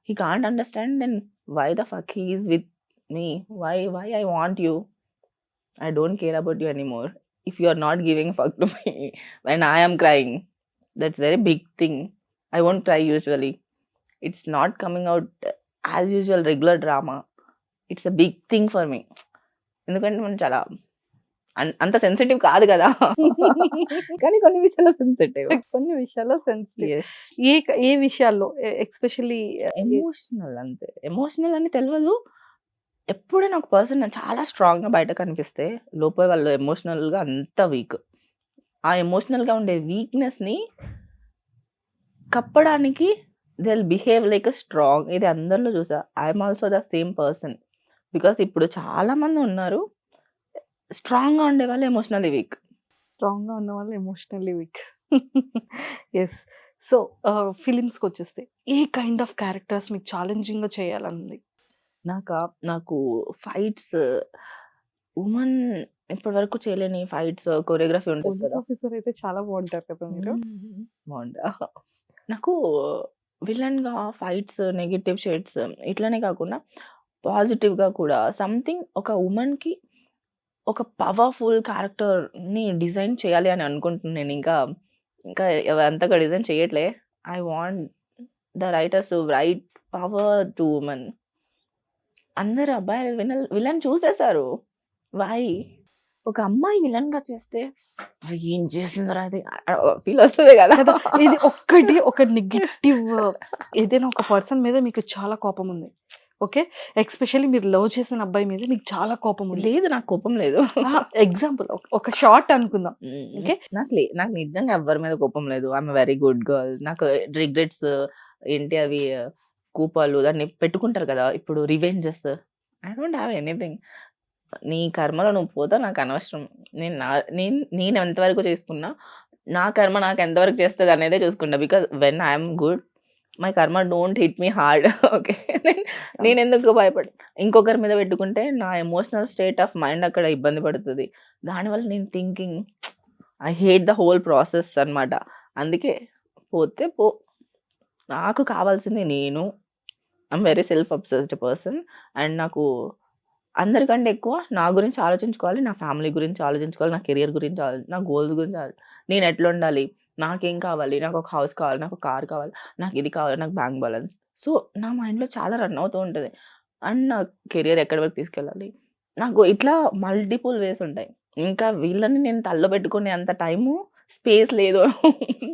He can't understand, then why the fuck he is with me? Why I want you? I don't care about you anymore. If you are not giving a fuck to me when I am crying, that's very big thing. I won't cry usually. It's not coming out as usual regular drama. It's a big thing for me. ఎందుకంటే మనం చాలా అంత సెన్సిటివ్ కాదు కదా. కానీ కొన్ని విషయాల్లో సెన్సిటివ్. కొన్ని విషయాల్లో సెన్సిటివ్. Yes. ఏ విషయాల్లో ఎక్స్పెషల్లీ ఎమోషనల్ అంతే. ఎమోషనల్ అని తెలియదు. ఎప్పుడైనా ఒక పర్సన్ చాలా స్ట్రాంగ్ గా బయట కనిపిస్తే లోపల వాళ్ళు ఎమోషనల్ గా అంత వీక్. ఆ ఎమోషనల్ గా ఉండే వీక్నెస్ ని కప్పడానికి they will behave like strong. ఇది అందరిలో చూసా. I'm also the same person. Because ఇప్పుడు చాలా మంది ఉన్నారు స్ట్రాంగ్ గా ఉండే వాళ్ళు ఎమోషనల్లీ వీక్. స్ట్రాంగ్ గా ఉన్న వాళ్ళు ఎమోషనల్లీ వీక్. ఎస్. సో ఫిలిమ్స్కి వచ్చేస్తే ఏ కైండ్ ఆఫ్ క్యారెక్టర్స్ మీకు ఛాలెంజింగ్ గా చేయాలనుంది? నాకు ఫైట్స్ ఉమెన్ ఇప్పటి వరకు చేయలేని ఫైట్స్ కొరియోగ్రఫీ ఉంటుంది పోలీస్ కదా. ఆఫీసర్ అయితే చాలా బాగుంటారు కదా మీరు. బాగుంటా. నాకు విలన్ గా ఫైట్స్ నెగటివ్ షేడ్స్ ఇట్లానే కాకుండా పాజిటివ్ గా కూడా సంథింగ్ ఒక ఉమెన్ కి ఒక పవర్ఫుల్ క్యారెక్టర్ ని డిజైన్ చేయాలి అని అనుకుంటున్నాను. నేను ఇంకా ఇంకా అంతగా డిజైన్ చేయట్లే. I want the writers to right power to women. అందరు అబ్బాయిలు విలన్ చూసేశారు. వై ఒక అమ్మాయి విలన్ గా చేస్తే ఏం చేసిందిరా అది ఫీల్ వస్తుంది కదా. కదా, ఇది ఒక్కటి ఒక నెగిటివ్. ఏదైనా ఒక పర్సన్ మీద మీకు చాలా కోపం ఉంది, ఓకే, ఎక్స్పెషల్లీ మీరు లవ్ చేసిన అబ్బాయి మీద మీకు చాలా కోపం ఉంది. లేదు, నాకు కోపం లేదు. ఎగ్జాంపుల్ ఒక షార్ట్ అనుకుందాం. ఓకే, నాకు నిజంగా ఎవరి మీద కోపం లేదు. I'm very good girl. నాకు రిగ్రెట్స్ ఏంటి అవి కూపాలు దాన్ని పెట్టుకుంటారు కదా ఇప్పుడు revenges. I don't have anything. నీ కర్మలో నువ్వు పోతా నాకు అనవసరం. నేను ఎంతవరకు చేసుకున్నా నా కర్మ నాకు ఎంతవరకు చేస్తుంది అనేదే చూసుకుంటా. Because when I'm good my karma don't hit me hard. Okay, నేను ఎందుకు భయపడి ఇంకొకరి మీద పెట్టుకుంటే నా ఎమోషనల్ స్టేట్ ఆఫ్ మైండ్ అక్కడ ఇబ్బంది పడుతుంది. దానివల్ల నేను thinking I hate the whole process అనమాట. అందుకే పోతే పో, నాకు కావాల్సింది నేను. I'm very self obsessed person. And నాకు అందరికంటే ఎక్కువ నా గురించి ఆలోచించుకోవాలి, నా ఫ్యామిలీ గురించి ఆలోచించుకోవాలి, నా కెరియర్ గురించి నా గోల్స్ గురించి నేను ఎట్లా ఉండాలి, నాకేం కావాలి, నాకు ఒక హౌస్ కావాలి, నాకు ఒక కార్ కావాలి, నాకు ఇది కావాలి, నాకు బ్యాంక్ బ్యాలెన్స్. సో నా మైండ్లో చాలా రన్ అవుతూ ఉంటుంది. అండ్ నా కెరియర్ ఎక్కడి వరకు తీసుకెళ్ళాలి, నాకు ఇట్లా మల్టిపుల్ వేస్ ఉంటాయి. ఇంకా వీళ్ళని నేను తల్లో పెట్టుకునే అంత టైము స్పేస్ లేదు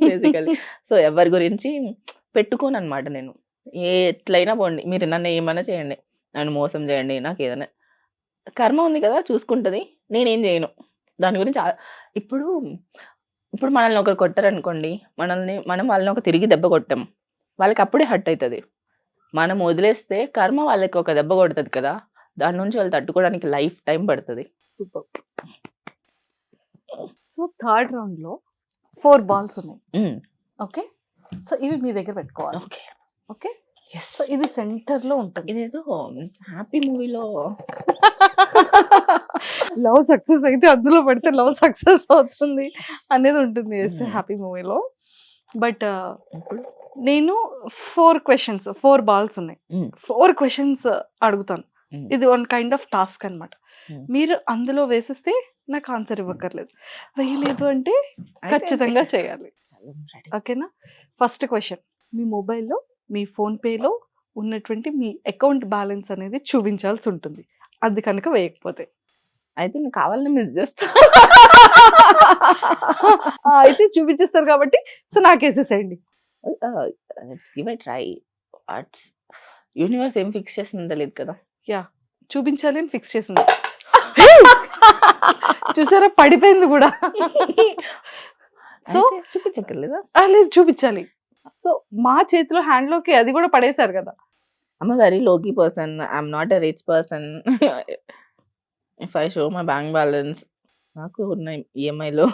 బేసికలీ. సో ఎవరి గురించి పెట్టుకోను అనమాట నేను. ఎట్లయినా పోండి, మీరు నన్ను ఏమైనా చేయండి, నన్ను మోసం చేయండి, నాకు ఏదైనా కర్మ ఉంది కదా చూసుకుంటుంది, నేనేం చేయను దాని గురించి. ఇప్పుడు మనల్ని ఒకరు కొట్టారనుకోండి, మనం వాళ్ళని ఒక తిరిగి దెబ్బ కొట్టాం, వాళ్ళకి అప్పుడే హర్ట్ అవుతుంది. మనం వదిలేస్తే కర్మ వాళ్ళకి ఒక దెబ్బ కొడుతుంది కదా, దాని నుంచి వాళ్ళు తట్టుకోవడానికి లైఫ్ టైం పడుతుంది. సూపర్. సో థర్డ్ రౌండ్ లో 4 balls ఉన్నాయి, ఓకే. సో ఇవి మీ దగ్గర పెట్టుకోవాలి, ఓకే ఓకే. సో ఇది సెంటర్ లో ఉంటుంది. ఇదేదో హ్యాపీ మూవీలో లవ్ సక్సెస్ అయితే అందులో పెడితే లవ్ సక్సెస్ అవుతుంది అనేది ఉంటుంది హ్యాపీ మూవీలో. బట్ నేను 4 questions 4 balls ఉన్నాయి, 4 questions అడుగుతాను. ఇది వన్ కైండ్ ఆఫ్ టాస్క్ అనమాట. మీరు అందులో వేసిస్తే నాకు ఆన్సర్ ఇవ్వక్కర్లేదు, వేయలేదు అంటే ఖచ్చితంగా చేయాలి, ఓకేనా. ఫస్ట్ క్వశ్చన్, మీ మొబైల్లో మీ ఫోన్పేలో ఉన్నటువంటి మీ అకౌంట్ బ్యాలెన్స్ అనేది చూపించాల్సి ఉంటుంది. అది కనుక వేయకపోతే అయితే నేను కావాలని మిస్ చేస్తా. అయితే చూపించేస్తారు కాబట్టి సో నాకేసేసేయండి. Let's give a try. What's universe ఏం ఫిక్స్ చేసిందో తెలియదు కదా. యా, చూపించాలి అని ఫిక్స్ చేసింది. చూసారా, పడిపోయింది కూడా. సో చూపించక్కర్లేదా? లేదు, చూపించాలి. సో మా చేతిలో హ్యాండ్ లోకి అది కూడా పడేశారు కదా. I'm a very low-key person. I'm not a rich person. If I show my bank balance, నాకు ఉన్నాయి ఈఎంఐలో.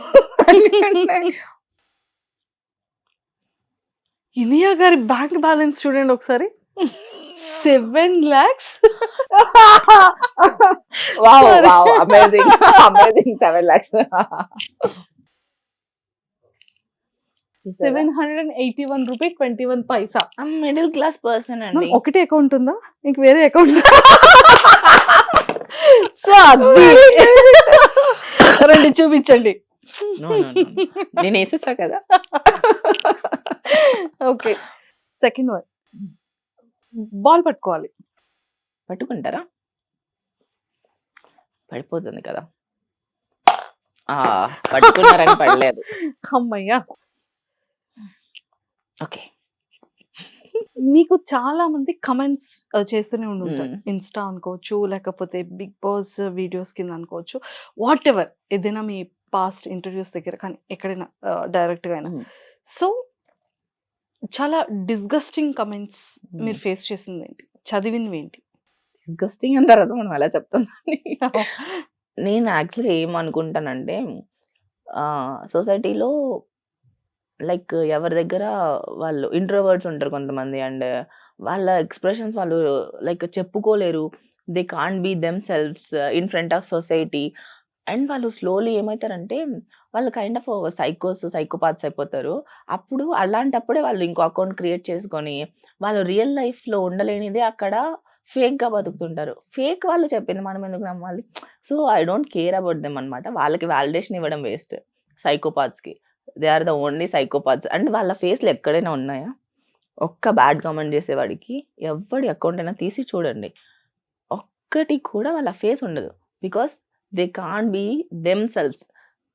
ఇనియా గారి బ్యాంక్ బ్యాలెన్స్ చూడండి ఒకసారి, 7 lakhs. Wow, amazing, amazing, 7 lakhs. 781 rupees 21 paisa. I'm middle class person అండి. ఒకటే అకౌంట్ ఉందా, ఇంక వేరే అకౌంట్? సో రండి చూపించండి. నేను వేసేసా కదా. ఓకే, సెకండ్ వన్, బాల్ పట్టుకోవాలి. పట్టుకుంటారా? పడిపోతుంది కదా. పట్టుకున్నారని పడలేదు. అమ్మయ్యా! ఓకే. మీకు చాలా మంది కమెంట్స్ చేస్తూనే ఉండుంటారు. మ్మ్. ఇన్‌స్టా అనుకోవచ్చు, లేకపోతే బిగ్ బాస్ వీడియోస్ కింద అనుకోవచ్చు. వాట్ ఎవర్ ఏదైనా మీ పాస్ట్ ఇంటర్వ్యూస్ దగ్గర కానీ ఎక్కడైనా డైరెక్ట్‌గా అయినా. మ్మ్. సో, చాలా డిస్‌గస్టింగ్ కమెంట్స్ మ్మ్. మీరు ఫేస్ చేసిందేంటి? చదివినవేంటి? డిస్గస్టింగ్ అన్న తర్వాత మనం ఎలా చెప్తామండి. నేను యాక్చువల్లీ ఏమనుకుంటానంటే సొసైటీలో లైక్ ఎవరి దగ్గర వాళ్ళు ఇంట్రోవర్ట్స్ ఉంటారు కొంతమంది. అండ్ వాళ్ళ ఎక్స్ప్రెషన్స్ వాళ్ళు లైక్ చెప్పుకోలేరు. They can't be themselves in front of society. And వాళ్ళు స్లోలీ ఏమవుతారంటే వాళ్ళు కైండ్ ఆఫ్ సైకోపాత్స్ అయిపోతారు. అప్పుడు అలాంటప్పుడే వాళ్ళు ఇంకో అకౌంట్ క్రియేట్ చేసుకొని వాళ్ళు రియల్ లైఫ్లో ఉండలేనిదే అక్కడ ఫేక్గా బతుకుతుంటారు. ఫేక్ వాళ్ళు చెప్పింది మనం ఎందుకు నమ్మాలి? So I don't care about them అనమాట. వాళ్ళకి వాలిడేషన్ ఇవ్వడం వేస్ట్. సైకోపాత్స్కి they are the only psychopaths. And వాళ్ళ ఫేస్లు ఎక్కడైనా ఉన్నాయా? ఒక్క బ్యాడ్ కామెంట్ చేసేవాడికి ఎవడి అకౌంట్ అయినా తీసి చూడండి, ఒక్కటి కూడా వాళ్ళ ఫేస్ ఉండదు. Because they can't be themselves.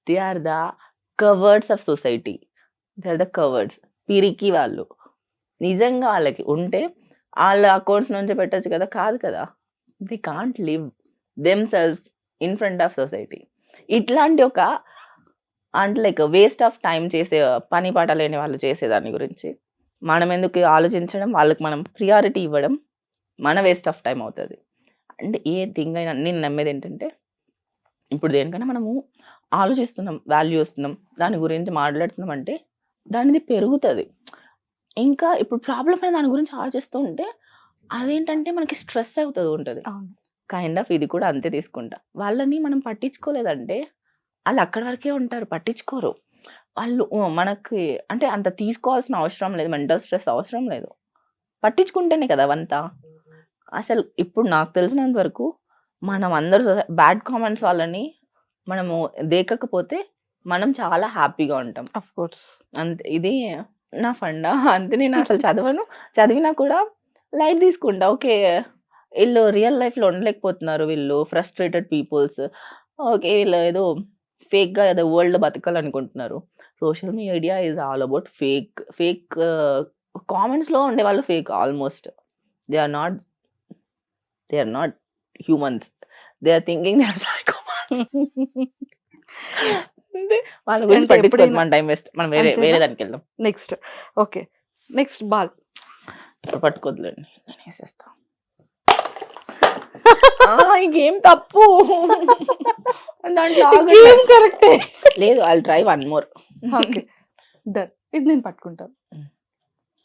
They are the cowards of society. They are the cowards. పిరికి వాళ్ళు. నిజంగా వాళ్ళకి ఉంటే వాళ్ళ అకౌంట్స్ నుంచి పెట్టచ్చు కదా, కాదు కదా. They can't live them selves in front of society. ఇట్లాంటి ఒక అంటే లైక్ వేస్ట్ ఆఫ్ టైం చేసే పని పాట లేని వాళ్ళు చేసేదాని గురించి మనం ఎందుకు ఆలోచించడం, వాళ్ళకి మనం ప్రియారిటీ ఇవ్వడం మన వేస్ట్ ఆఫ్ టైం అవుతుంది. అంటే ఏ థింగ్ అయినా నేను నమ్మేది ఏంటంటే ఇప్పుడు దేనికైనా మనము ఆలోచిస్తున్నాం, వాల్యూ ఇస్తున్నాం, దాని గురించి మాట్లాడుతున్నాం అంటే దానిది పెరుగుతుంది. ఇంకా ఇప్పుడు ప్రాబ్లం అయిన దాని గురించి ఆలోచిస్తూ ఉంటే అదేంటంటే మనకి స్ట్రెస్ అవుతుంది ఉంటుంది. అవును. కైండ్ ఆఫ్ ఇది కూడా అంతే తీసుకుంటా. వాళ్ళని మనం పట్టించుకోలేదంటే వాళ్ళు అక్కడి వరకే ఉంటారు, పట్టించుకోరు. వాళ్ళు మనకి అంటే అంత తీసుకోవాల్సిన అవసరం లేదు, మెంటల్ స్ట్రెస్ అవసరం లేదు. పట్టించుకుంటేనే కదా అవంతా. అసలు ఇప్పుడు నాకు తెలిసినంత వరకు మనం అందరూ బ్యాడ్ కామెంట్స్ వాళ్ళని మనము దేకకపోతే మనం చాలా హ్యాపీగా ఉంటాం. Of course. అంతే. ఇది నా ఫండా. అంతే. నేను అసలు చదవను. చదివినా కూడా లైట్ తీసుకుంటా. ఓకే. వీళ్ళు రియల్ లైఫ్‌లో ఉండలేకపోతున్నారు. వీళ్ళు ఫ్రస్ట్రేటెడ్ పీపుల్స్. ఓకే. వీళ్ళు ఏదో ఫేక్‌గా ఏదో వరల్డ్‌లో బతకాలనుకుంటున్నారు. Social media is all about fake కామెంట్స్‌లో ఉండేవాళ్ళు fake almost. They are not humans. They are thinking they are psychopaths. అంతే. వాళ్ళ గురించి అంటే పట్టించుకోవద్దు. ఎప్పుడైనా మన టైం వేస్ట్. మనం వేరే అంతేనా? దానికి వెళ్దాం. నెక్స్ట్. ఓకే. Next ball. ఇప్పుడు పట్టుకోవద్దులేండి. నేను వేసేస్తా. ఈ గేమ్ తప్పు. దాంట్లో ఆగట్లే. గేమ్ కరెక్టే. లేదు. I will try one more. Okay. Done. ఇది నేను పట్టుకుంటాను. హ్మ్.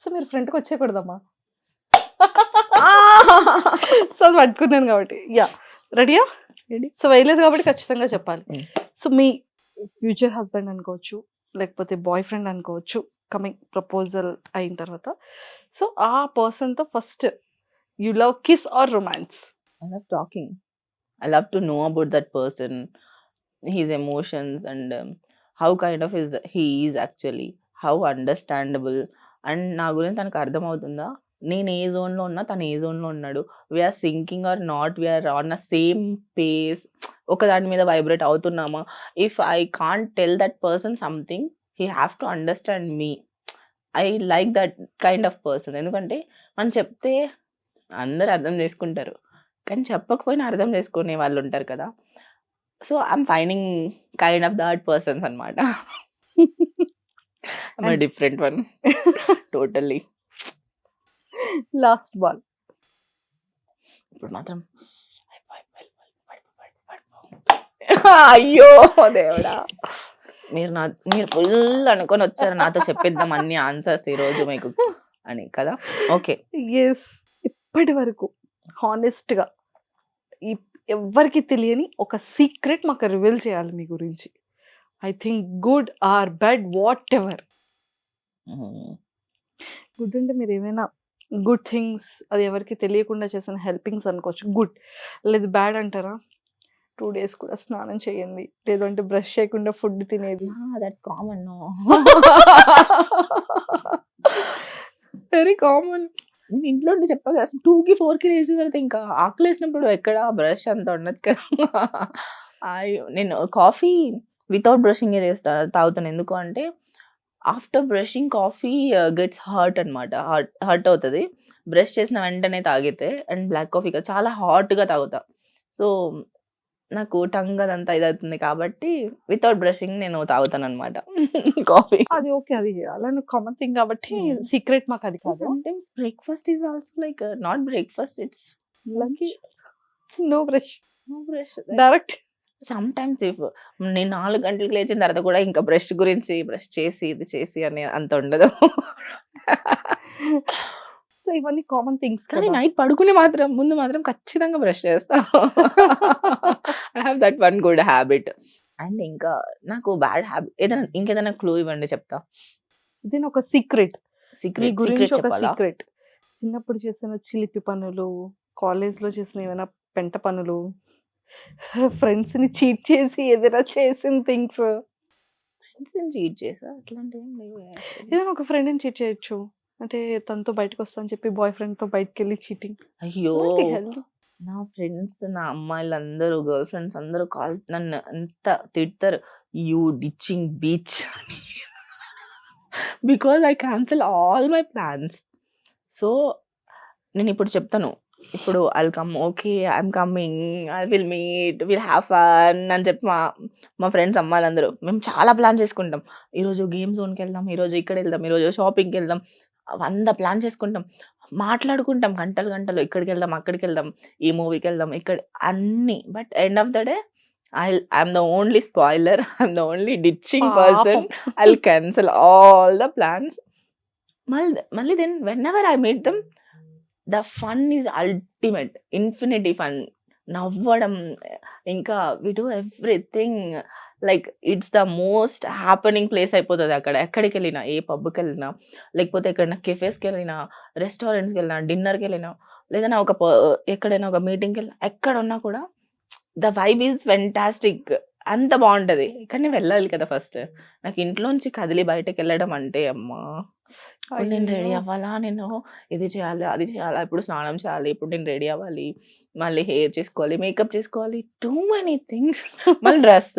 సో మీరు ఫ్రంట్‌కి వచ్చేయకూడదమ్మా. సో అది పట్టుకున్నాను కాబట్టి. యాహ్! రెడీయా? రెడీ. సో వేయలేదు కాబట్టి ఖచ్చితంగా చెప్పాలి. హ్మ్. సో మీ ఫ్యూచర్ హస్బెండ్ అనుకోవచ్చు, లేకపోతే బాయ్ ఫ్రెండ్ అనుకోవచ్చు, కమింగ్ ప్రపోజల్ అయిన తర్వాత. సో ఆ పర్సన్‌తో first you love kiss or romance? I love talking. I love to know about that person, his emotions, and how kind of he is actually, how understandable. And నా గురించి తనకు అర్థమవుతుందా? నేను ఏ జోన్‌లో ఉన్నా తను ఏ జోన్‌లో ఉన్నాడు. We're syncing or not, we're on a same pace. ఒక దాని మీద వైబ్రేట్ అవుతున్నామా? If I can't tell that person something, he have to understand me. I like that kind of person. ఎందుకంటే మనం చెప్తే అందరూ అర్థం చేసుకుంటారు. కానీ చెప్పకపోయినా అర్థం చేసుకునే వాళ్ళు ఉంటారు కదా. So I'm finding kind of that persons అనమాట. I'm a different one totally. Last ball. ఇప్పుడు మాత్రం అయ్యో దేవుడా, మీరు ఫుల్ అనుకొని వచ్చారు నాతో చెప్పిద్దాం అన్ని ఆన్సర్స్ ఈరోజు మీకు అని కదా. ఓకే. ఎస్. ఇప్పటి వరకు హానెస్ట్‌గా ఎవ్వరికి తెలియని ఒక సీక్రెట్ మాకు రివీల్ చేయాలి మీ గురించి. I think good or bad what ever. Good అంటే మీరు ఏమైనా గుడ్ థింగ్స్ అది ఎవరికి తెలియకుండా చేసిన హెల్పింగ్స్ అనుకోవచ్చు గుడ్. లేదు బ్యాడ్ అంటారా? 2 days కూడా స్నానం చేయండి, లేదంటే బ్రష్ చేయకుండా ఫుడ్ తినేది. That's common. No, very common. నేను ఇంట్లో ఉండి చెప్పా కదా 2కి 4కి లేచిన తర్వాత ఇంకా ఆకలేసినప్పుడు ఎక్కడ బ్రష్ అంత ఉండదు కదా. నేను కాఫీ వితౌట్ బ్రషింగ్ తాగుతాను. ఎందుకు అంటే after brushing coffee gets hurt అనమాట. హర్ట్ అవుతుంది బ్రష్ చేసిన వెంటనే తాగితే. అండ్ బ్లాక్ కాఫీ చాలా హాట్గా తాగుతా. సో నాకు టంగ్ అదంతా ఇదవుతుంది కాబట్టి వితౌట్ బ్రషింగ్ నేను తాగుతాను అనమాట కాఫీ. అది ఓకే, అది అలానే కామన్ థింగ్ కాబట్టి Hmm. సీక్రెట్ మాకు అది కాదు. Sometimes breakfast is also like not breakfast, it's lucky no brush no brush. Direct. Sometimes if నేను 4 గంటలకు లేచిన తర్వాత కూడా ఇంకా బ్రష్ గురించి బ్రష్ చేసి ఇది చేసి అని అంత ఉండదు. సో ఇవన్నీ కామన్ థింగ్స్ కానీ నైట్ పడుకునే ముందు మాత్రం ఖచ్చితంగా బ్రష్ చేస్తా. I have that one good habit. And ఇంకా నాకు బ్యాడ్ హ్యాబిట్ ఇంకేదైనా క్లూ ఇవ్వండి చెప్తా. ఇది ఒక సీక్రెట్ మీ సీక్రెట్ గురించి ఒక చెప్పాలా? సీక్రెట్. చిన్నప్పుడు చేసిన చిలిపి పనులు, కాలేజ్ లో చేసిన ఏమైనా పెంట పనులు, ఫ్రెండ్స్ ని చీట్ చేసి ఏదైనా చేసిన థింగ్స్. చీట్ చేసా అట్లాంటివి ఏం లేవు. ఏదైనా ఒక ఫ్రెండ్ ని చీట్ చేయొచ్చు. అంటే తనతో బయటకు వస్తా అని చెప్పి బాయ్ ఫ్రెండ్ తో బయటకు వెళ్ళి చీటింగ్. అయ్యో హెల్తీ. నా ఫ్రెండ్స్ నా అమ్మాయిలందరూ గర్ల్ ఫ్రెండ్స్ అందరూ నన్ను అంత తిడతారు యూ డిచ్చింగ్ బీచ్ అని. Because I cancel all my plans. So నేను ఇప్పుడు చెప్తాను, ఇప్పుడు I'll come, okay I'm coming, I will meet, will have fun అని చెప్పి మా ఫ్రెండ్స్ అమ్మాయిలందరూ మేము చాలా ప్లాన్ చేసుకుంటాం. ఈరోజు గేమ్ జోన్కి వెళ్దాం, ఈరోజు ఇక్కడ వెళ్దాం, ఈరోజు షాపింగ్కి వెళ్దాం, 100 ప్లాన్ చేసుకుంటాం, మాట్లాడుకుంటాం గంటలు గంటలు, ఇక్కడికి వెళ్దాం అక్కడికి వెళ్దాం, ఈ మూవీకి వెళ్దాం ఇక్కడ అన్ని. But end of the day I'm the only spoiler, I'm the only ditching person. I'll cancel all the plans. Mali then whenever I meet them, the fun is ultimate, infinity fun. నవ్వడం ఇంకా we do everything like it's the most happening place అయిపోతుంది అక్కడ. ఎక్కడికి వెళ్ళినా, ఏ పబ్కి వెళ్ళినా, లేకపోతే ఎక్కడైనా కెఫేస్కి వెళ్ళినా, రెస్టారెంట్స్కి వెళ్ళినా, డిన్నర్కి వెళ్ళినా, లేదన్నా ఎక్కడైనా ఒక మీటింగ్కి వెళ్ళినా, ఎక్కడ ఉన్నా కూడా ద వైబ్ ఈజ్ ఫెంటాస్టిక్. అంత బాగుంటది. కానీ వెళ్ళాలి కదా ఫస్ట్. నాకు ఇంట్లోంచి కదిలి బయటకు వెళ్ళడం అంటే అమ్మా ఇప్పుడు నేను రెడీ అవ్వాలా, నేను ఇది చేయాలి అది చేయాలా, ఇప్పుడు స్నానం చేయాలి, ఇప్పుడు నేను రెడీ అవ్వాలి, మళ్ళీ హెయిర్ చేసుకోవాలి, మేకప్ చేసుకోవాలి, టూ మెనీ థింగ్స్. మళ్ళీ డ్రెస్,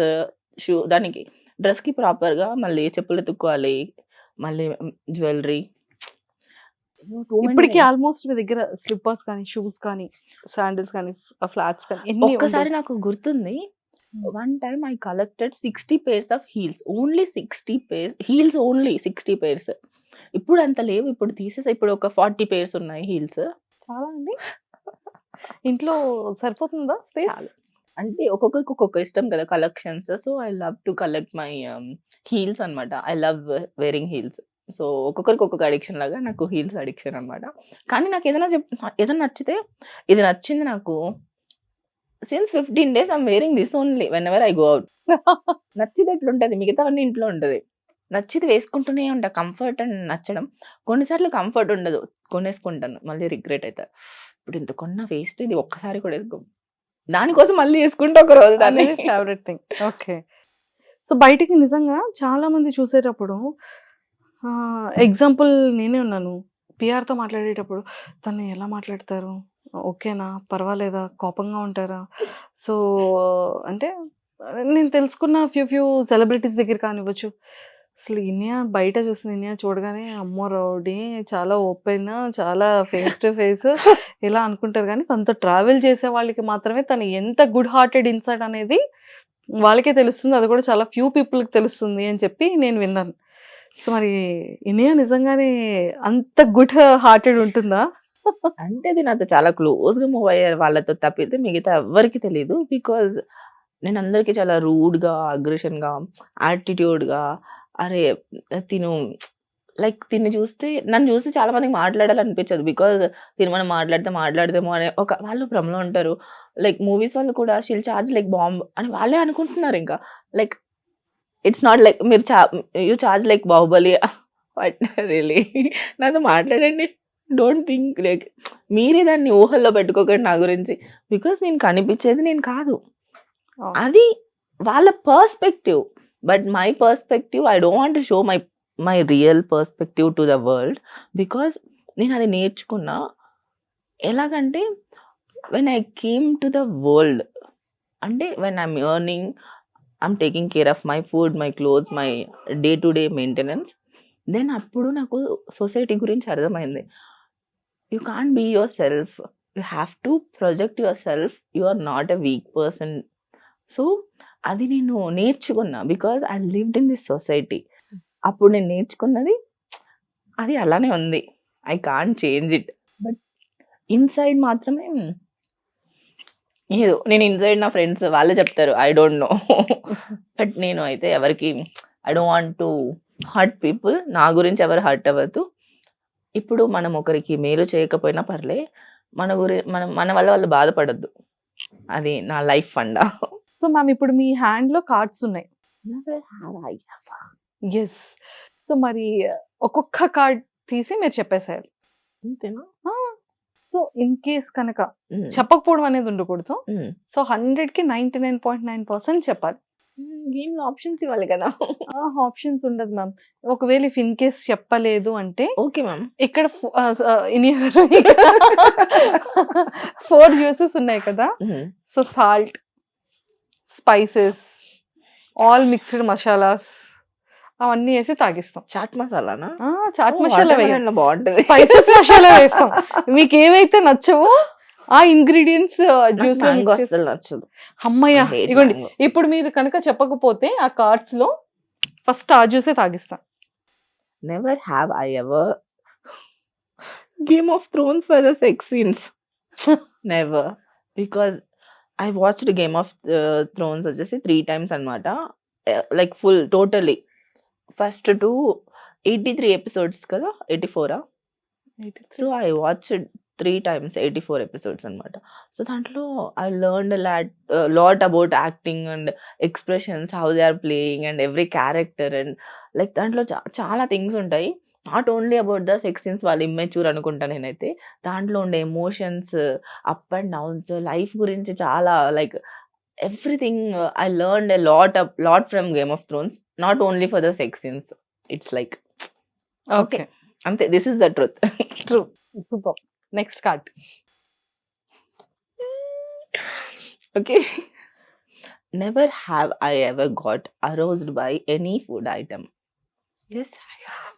షూ, దానికి డ్రెస్కి ప్రాపర్గా మళ్ళీ చెప్పులు ఎత్తుక్కోవాలి, మళ్ళీ జ్యువెలరీ. ఇప్పటికి ఆల్మోస్ట్ మీ దగ్గర స్లిప్పర్స్ కానీ, షూస్ కానీ, శాండిల్స్ కానీ, ఫ్లాట్స్ కానీ ఎన్ని ఒక్కసారి నాకు గుర్తుంది, one time I collected 60 pairs of heels, only 60 pairs heels, only 60 pairs. ఇప్పుడు అంత లేవు, ఇప్పుడు తీసేసా. ఇప్పుడు ఒక 40 pairs ఉన్నాయి హీల్స్. చాలా అండి. ఇంట్లో సరిపోతుందా స్పేస్? చాలా అంటే ఒక్కొక్కరికి ఒక్కొక్క ఇష్టం కదా collections. So I love to collect my heels అనమాట. I love wearing heels. So ఒక్కొక్కరికి ఒక్కొక్క అడిక్షన్ లాగా నాకు హీల్స్ అడిక్షన్ అనమాట. కానీ నాకు ఏదైనా నచ్చితే, ఇది నచ్చింది నాకు, since 15 days I'm wearing this only when ever I go out. నచ్చితే ఎట్లుంటది, మిగతావన్నీ ఇంట్లో ఉంటది. నచ్చితే వేసుకుంటూనే ఉంటా. కంఫర్ట్ అండ్ నచ్చడం. కొన్నిసార్లు కంఫర్ట్ ఉండదు, కొనేసుకుంటాను, మళ్ళీ రిగ్రెట్ అవుతా, ఇప్పుడు ఇంత కొన్న వేస్ట్, ఇది ఒక్కసారి కూడా వేసుకో, దానికోసం మళ్ళీ వేసుకుంటా ఒక రోజు దాన్ని. Favourite thing. ఓకే. సో బయటికి నిజంగా చాలా మంది చూసేటప్పుడు, ఎగ్జాంపుల్ నేనే ఉన్నాను, పిఆర్తో మాట్లాడేటప్పుడు తను ఎలా మాట్లాడతారు, ఓకేనా, పర్వాలేదా, కోపంగా ఉంటారా? సో అంటే నేను తెలుసుకున్న ఫ్యూ సెలబ్రిటీస్ దగ్గర కానివ్వచ్చు, అసలు ఇన్యా బయట చూసిన ఇన్యా చూడగానే అమ్మో రౌడీ, చాలా ఓపెన్, చాలా ఫేస్ టు ఫేస్ ఇలా అనుకుంటారు. కానీ తనతో ట్రావెల్ చేసే వాళ్ళకి మాత్రమే తను ఎంత గుడ్ హార్టెడ్ ఇన్సైడ్ అనేది వాళ్ళకే తెలుస్తుంది. అది కూడా చాలా ఫ్యూ పీపుల్కి తెలుస్తుంది అని చెప్పి నేను విన్నాను. సో మరి ఇనియా నిజంగానే అంత గుడ్ హార్టెడ్ ఉంటుందా? అంటే అది నాతో చాలా క్లోజ్గా మూవ్ అయ్యారు వాళ్ళతో తప్పితే మిగతా ఎవరికి తెలియదు. బికాజ్ నేను అందరికీ చాలా రూడ్గా, అగ్రెషన్గా, యాటిట్యూడ్గా, అరే తిను లైక్ తిని చూస్తే, నన్ను చూస్తే చాలా మందికి మాట్లాడాలనిపించదు. బికాజ్ తిను మనం మాట్లాడదేమో అనే ఒక వాళ్ళు భ్రమలో ఉంటారు. లైక్ మూవీస్ వాళ్ళు కూడా షీల్ చార్జ్ లైక్ బాంబ్ అని వాళ్ళే అనుకుంటున్నారు. ఇంకా లైక్ ఇట్స్ నాట్ లైక్ మీరు you charge like Baahubali. But really నాతో మాట్లాడండి, డోంట్ థింక్ లైక్ మీరే దాన్ని ఊహల్లో పెట్టుకోకండి నా గురించి. బికాస్ నేను కనిపించేది నేను కాదు, అది వాళ్ళ perspective. But my perspective, I don't want to show my real perspective to the world. Because నేను అది నేర్చుకున్నా. ఎలాగంటే when I came to the world, అంటే when I'm earning, I'm taking care of my food, my clothes, my day to day maintenance. Then అప్పుడు నాకు సొసైటీ గురించి అర్థమైంది. You can't be yourself, you have to project yourself, you are not a weak person. So అది నేను నేర్చుకున్నా because I lived in this society. అప్పుడు నేను నేర్చుకున్నది అది అలానే ఉంది. I can't change it. But inside మాత్రమే ఏదో నేను ఇన్సైడ్ నా ఫ్రెండ్స్ వాళ్ళే చెప్తారు, ఐ డోంట్ నో. బట్ నేను అయితే ఎవరికి I don't want to hurt people. నా గురించి ఎవరు హర్ట్ అవ్వద్దు. ఇప్పుడు మనం ఒకరికి మేలు చేయకపోయినా పర్లే, మన వల్ల వాళ్ళు బాధపడద్దు. అది నా లైఫ్ ఫండా. సో మ్యామ్ ఇప్పుడు మీ హ్యాండ్ లో కార్డ్స్ ఉన్నాయి. ఎస్. సో మరి ఒక్కొక్క కార్డ్ తీసి మీరు చెప్పేసేయాలి. అంతేనా? సో ఇన్ కేస్ కనుక చెప్పకపోవడం అనేది ఉండకూడదు. సో 100కి 99.9% చెప్పాలి. గేమ్ లో ఆప్షన్స్ ఇవ్వాలి కదా. ఆప్షన్స్ ఉండదు మ్యామ్. ఒకవేళ ఇఫ్ ఇన్ కేస్ చెప్పలేదు అంటే ఓకే మ్యామ్. ఇక్కడ 4 జ్యూసెస్ ఉన్నాయి కదా. So salt, spices, all mixed masalas అవన్నీ వేసి తాగిస్తాం. చాట్ మసాలానా? చాట్ మసాలా వేయం, బాగుంటది. స్పైసెస్ మసాలా వేస్తాం. మీకు ఏవైతే నచ్చవో ఆ ఇంగ్రీడియంట్స్ జ్యూస్ లో మ్యాంగో mix చేసి- అసలు నచ్చదు. అమ్మయ్య, I hate ఇగోండి mango. ఇప్పుడు మీరు కనుక చెప్పకపోతే ఆ కార్డ్స్ లో ఫస్ట్ ఆ జ్యూసే తాగిస్తాం. Never have I ever Game of Thrones for the sex scenes. Never. Because I watched Game of Thrones వచ్చేసి 3 times అన్నమాట. Like full totally. First to 83 episodes కదా, 84 so I watched 3 times 84 episodes అన్నమాట. సో దాంట్లో I learned a lot about acting and expressions, how they are playing and every character and like దాంట్లో చాలా థింగ్స్ ఉంటాయి. Not only about the sex scenes, వాళ్ళు ఇమ్మెచ్యూర్ అనుకుంటా నేనైతే. దాంట్లో ఉండే emotions, up and downs, life గురించి చాలా like everything. I learned a lot from Game of Thrones, not only for the sex scenes. It's like okay, అంతే, this is the truth. True. Super. Next card. Okay. Never have I ever got aroused by any food item. Yes, I have.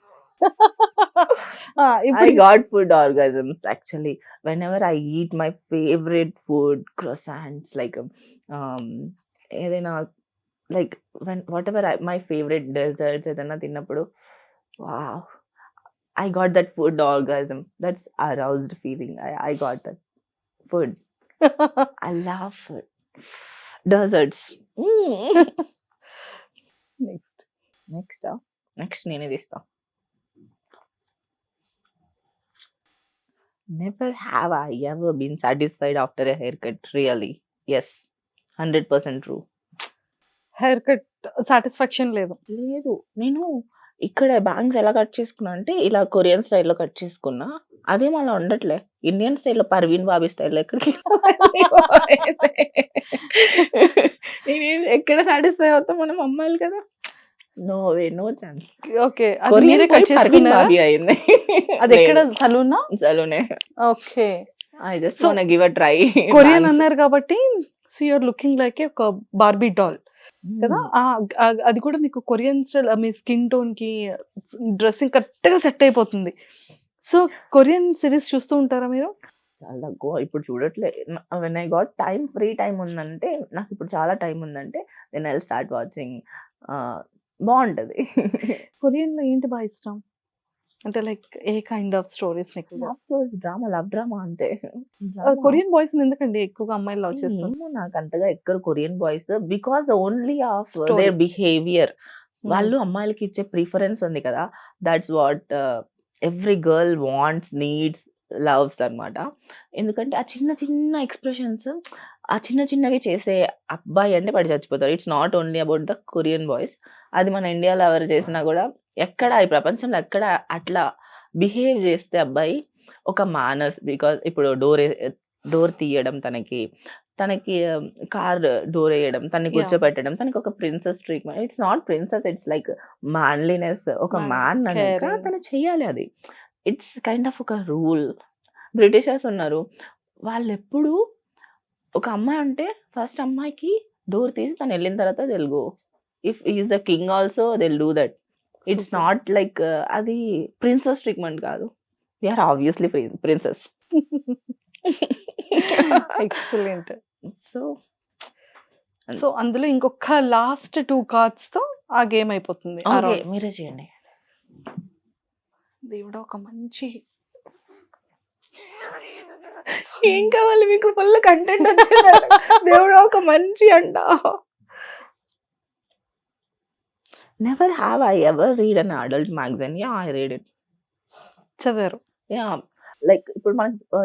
I ఇప్పుడు got food orgasms actually. Whenever I eat my favorite food, croissants, like ఏదైనా like whatever my favorite desserts ఏదైనా తిన్నప్పుడు, wow, I got that food orgasm. That's aroused feeling. I got that food. I love food. Desserts. Next నేనే తీస్తా. Never have I ever been satisfied after a haircut. Really? Yes. 100% true. Hair cut satisfaction లేదు. లేదు, నేను ఇక్కడ బ్యాంగ్స్ ఎలా కట్ చేసుకున్నా అంటే ఇలా కొరియన్ స్టైల్లో కట్ చేసుకున్నా. అదేం అలా ఉండట్లే. ఇండియన్ స్టైల్లో పర్వీన్ బాబీ స్టైల్లో ఎక్కడికి నేను ఎక్కడ సాటిస్ఫై అవుతాం మనం అమ్మాయిలు కదా. No way, no chance. Okay, అది మీరే కట్ చేసుకున్నారా? బాబీ అయింది. అది ఎక్కడ, సలూనా? సలూనే. Okay. I just So, want give a try. Korean అన్నారు కాబట్టి సో యూఆర్ లుకింగ్ లైక్ ఒక బార్బీ డాల్ కదా. అది కూడా మీకు కొరియన్ స్టైల్, మీ స్కిన్ టోన్ కి డ్రెస్సింగ్ కరెక్ట్ గా సెట్ అయిపోతుంది. సో కొరియన్ సిరీస్ చూస్తూ ఉంటారా మీరు? చాలా తక్కువ, ఇప్పుడు చూడట్లే. When I got time, free time ఉందంటే, నాకు ఇప్పుడు చాలా టైం ఉందంటే దెన్ ఐ స్టార్ట్ వాచింగ్. బాగుంటది. కొరియన్ లో ఏంటి బాగా ఇష్టం అంటే like A kind of stories ఎక్కువగా? లవ్ డ్రామా అంతే. కొరియన్ బాయ్స్ ఎందుకండి ఎక్కువగా అమ్మాయిలు లవ్ చేస్తారు? ఏమో నాకు అంతగా ఎక్కడ Korean boys, because only of Story. Their behaviour. వాళ్ళు అమ్మాయిలకి ఇచ్చే ప్రిఫరెన్స్ ఉంది కదా, that's what every girl wants, needs, loves అన్నమాట. ఎందుకంటే ఆ చిన్న చిన్న ఎక్స్ప్రెషన్స్, ఆ చిన్న చిన్నవి చేసే అబ్బాయి అంటే పడి చచ్చిపోతారు. It's not only about the Korean boys. అది మన ఇండియాలో ఎవరు చేసినా కూడా, ఎక్కడ ఈ ప్రపంచంలో ఎక్కడ అట్లా బిహేవ్ చేస్తే అబ్బాయి ఒక మేనర్స్, బికాజ్ ఇప్పుడు డోర్ తీయడం, తనకి కార్ డోర్ వేయడం, తనని Yeah. కూర్చోబెట్టడం, తనకి ఒక princess treatment. It's not princess, it's like manliness. ఒక Man, మ్యాన్ అన్నాక caring. తను చెయ్యాలి అది. ఇట్స్ కైండ్ ఆఫ్ ఒక రూల్. బ్రిటిషర్స్ ఉన్నారు, వాళ్ళు ఎప్పుడు ఒక అమ్మాయి ఉంటే ఫస్ట్ అమ్మాయికి డోర్ తీసి తను వెళ్ళిన తర్వాత Telugu. If is a king also they'll do that. It's Super. Not like అది ప్రిన్సెస్ ట్రీట్మెంట్ కాదు. We're obviously princess. Excellent. So so అందులో ఇంకొక లాస్ట్ 2 కార్డ్స్ తో ఆ గేమ్ అయిపోతుంది. ఆ ఓకే, round. మీరే చేయండి. దేవుడా ఒక మంచి ఏం కావాలి మీకు? ఫుల్ కంటెంట్ వచ్చింది. దేవుడు ఒక మంచి అంట. Never have I ever read an adult magazine. Yeah, I read it. చదివారు. యా, లైక్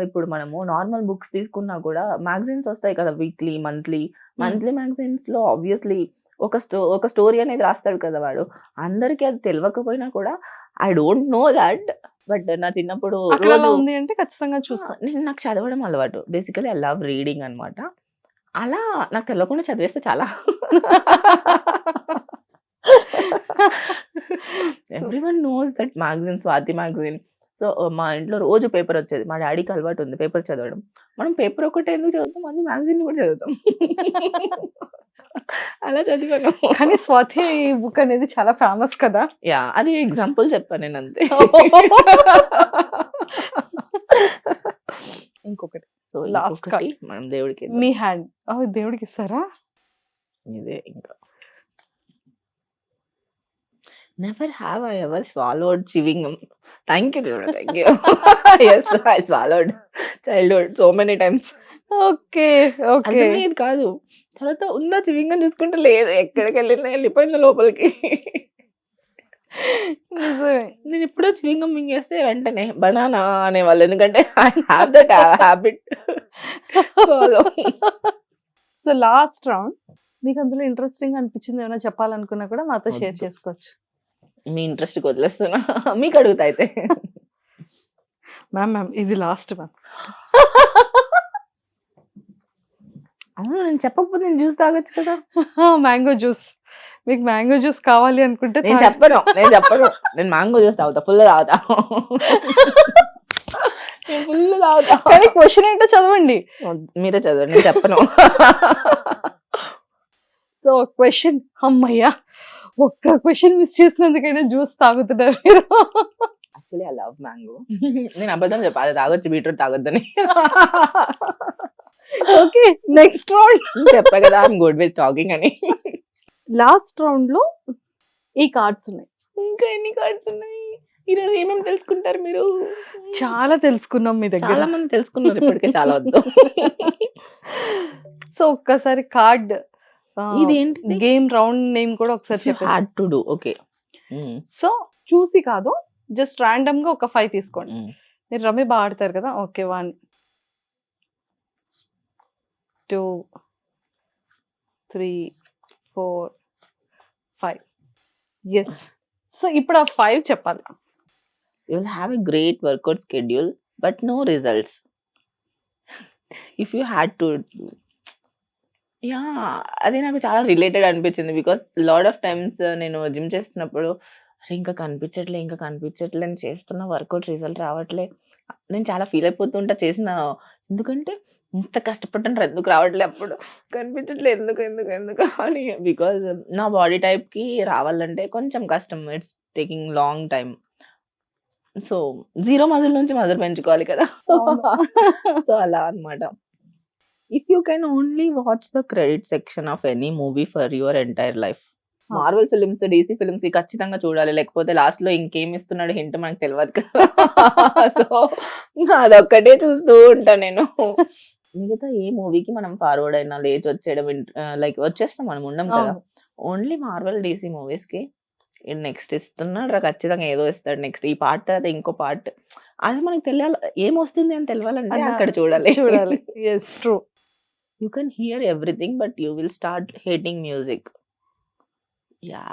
ఇప్పుడు మనము నార్మల్ బుక్స్ తీసుకున్నా కూడా మ్యాగజైన్స్ వస్తాయి కదా, వీక్లీ, మంత్లీ మ్యాగజైన్స్ లో ఆబ్వియస్లీ ఒక స్టోరీ అనేది రాస్తాడు కదా వాడు. అందరికి అది తెలియకపోయినా కూడా I don't know that, but నా చిన్నప్పుడు అక్కడ అలా రోజు ఉంది అంటే ఖచ్చితంగా చూస్తాం. నాకు చదవడం అలవాటు. బేసికలీ ఐ లవ్ రీడింగ్ అన్నమాట. అలా నాకు తెలియకుండా చదివేస్తే చాలా. Everyone knows that magazine, Swathi magazine. So మా ఇంట్లో రోజు పేపర్ వచ్చేది. మా డాడీకి అలవాటు ఉంది పేపర్ చదవడం. మనం పేపర్ ఒకటే ఎందుకు చదువుతాం, అన్ని మ్యాగజైన్ కూడా చదువుతాం. అలా చదివాను. కానీ స్వాతి బుక్ అనేది చాలా ఫేమస్ కదా. యా, అది ఎగ్జాంపుల్ చెప్పాను నేను అంతే. ఇంకొకటి సో Last లాస్ట్ మనం దేవుడికి ఇద్దాం. మీ హ్యాండ్. దేవుడికి ఇస్తారా? ఇదే ఇంకా. Never have I ever swallowed chewing. Thank you దేవుడు, thank you. Yes, I swallowed childhood so many times. Okay okay. అర్థమయ్యేది కాదు. తర్వాత ఉందా చివింగ్ అని చూసుకుంటే లేదు, ఎక్కడికి వెళ్ళినా వెళ్ళిపోయింది లోపలికి. నిజమే. నేను ఎప్పుడో చివింగం మింగేస్తే వెంటనే బనానా అనేవాళ్ళు, ఎందుకంటే I have that habit. So last round మీకు అందులో ఇంట్రెస్టింగ్ అనిపించింది ఏమైనా చెప్పాలనుకున్నా కూడా మాతో షేర్ వద్దు. చేసుకోవచ్చు. మీ ఇంట్రెస్ట్ వదిలేస్తున్నా, మీకు అడుగుతా అయితే. మ్యామ్ ఇది లాస్ట్ మ్యామ్. అవును, నేను చెప్పకపోతే నేను జ్యూస్ తాగొచ్చు కదా. Mango juice. మీకు మ్యాంగో జ్యూస్ కావాలి అనుకుంటే నేను చెప్పను. నేను మ్యాంగో జ్యూస్ తాగుతా, ఫుల్ తాగుతా. నేను ఫుల్ తాగుతా. కానీ క్వశ్చన్ ఏంటో చదవండి. మీరే చదవండి, నేను చెప్పను. సో క్వశ్చన్, అమ్మయ్యా ఒక్క క్వశ్చన్ మిస్ చేసినందుకైనా జ్యూస్ తాగుతున్నారు మీరు. Actually I love mango. నేను అబద్ధం చెప్పా, అది తాగొచ్చు, బీట్రూట్ తాగొద్దని. Okay, next round. చెప్పా కదా ఐఎమ్ గుడ్ విత్ టాకింగ్ అని. లాస్ట్ రౌండ్ లో ఈ కార్డ్స్ ఉన్నాయి. ఇంకా ఎన్ని కార్డ్స్ ఉన్నాయి? ఈరోజు ఏమేమి తెలుసుకుంటారు మీరు? చాలా తెలుసుకున్నాం మీ దగ్గర. చాలా మంది తెలుసుకున్నారు ఇప్పటికే, చాలా వద్దు. సో ఒక్కసారి కార్డ్ ఇది ఏంటి? గేమ్ రౌండ్ నేమ్ కూడా ఒకసారి చెప్పండి. Hard to do. Okay. So చూసి కాదు, జస్ట్ ర్యాండమ్ గా ఒక 5 తీసుకోండి. మీరు రమ్మి బాగా ఆడతారు కదా. ఓకే, 1 2 3 4 5. ఎస్. సో ఇప్పుడు ఆ 5 చెప్పాలి. You will have a great workout schedule, but no results. If you had to, అది నాకు చాలా రిలేటెడ్ అనిపించింది. బికాస్ లాట్ ఆఫ్ టైమ్స్ నేను జిమ్ చేస్తున్నప్పుడు అరే ఇంకా కనిపించట్లే అని చేస్తున్న వర్కౌట్ రిజల్ట్ రావట్లే, నేను చాలా ఫీల్ అయిపోతుంటా చేసిన. ఎందుకంటే ఇంత కష్టపడ్డాను ఎందుకు రావట్లే, అప్పుడు కనిపించట్లే ఎందుకు అని. బికాజ్ నా బాడీ టైప్కి రావాలంటే కొంచెం కష్టం. It's taking long time. So 0 muscle నుంచి మజిల్ పెంచుకోవాలి కదా. సో అలా అన్నమాట. If you can only watch the credit section of any movie for your entire life. Marvel films, DC films ఖచ్చితంగా చూడాలి, లేకపోతే లాస్ట్ లో ఇంకేం ఇస్తున్నాడు హింట్ మనకు తెలియదు కదా. సో అదొక్కటే చూస్తూ ఉంటా నేను. మిగతా ఏ మూవీకి మనం ఫార్వర్డ్ అయినా లేచి వచ్చేయడం, లైక్ వచ్చేస్తాం, మనం ఉండం కదా. ఓన్లీ మార్వెల్, డీసీ మూవీస్ కి నెక్స్ట్ ఇస్తున్నాడు రా, ఖచ్చితంగా ఏదో ఇస్తాడు నెక్స్ట్, ఈ పార్ట్ తర్వాత ఇంకో పార్ట్. అది మనకు తెలియాలి, ఏమొస్తుంది అని తెలియాలంటే అక్కడ చూడాలి. Yes, true. You can hear everything but you will start hating music. Yeah,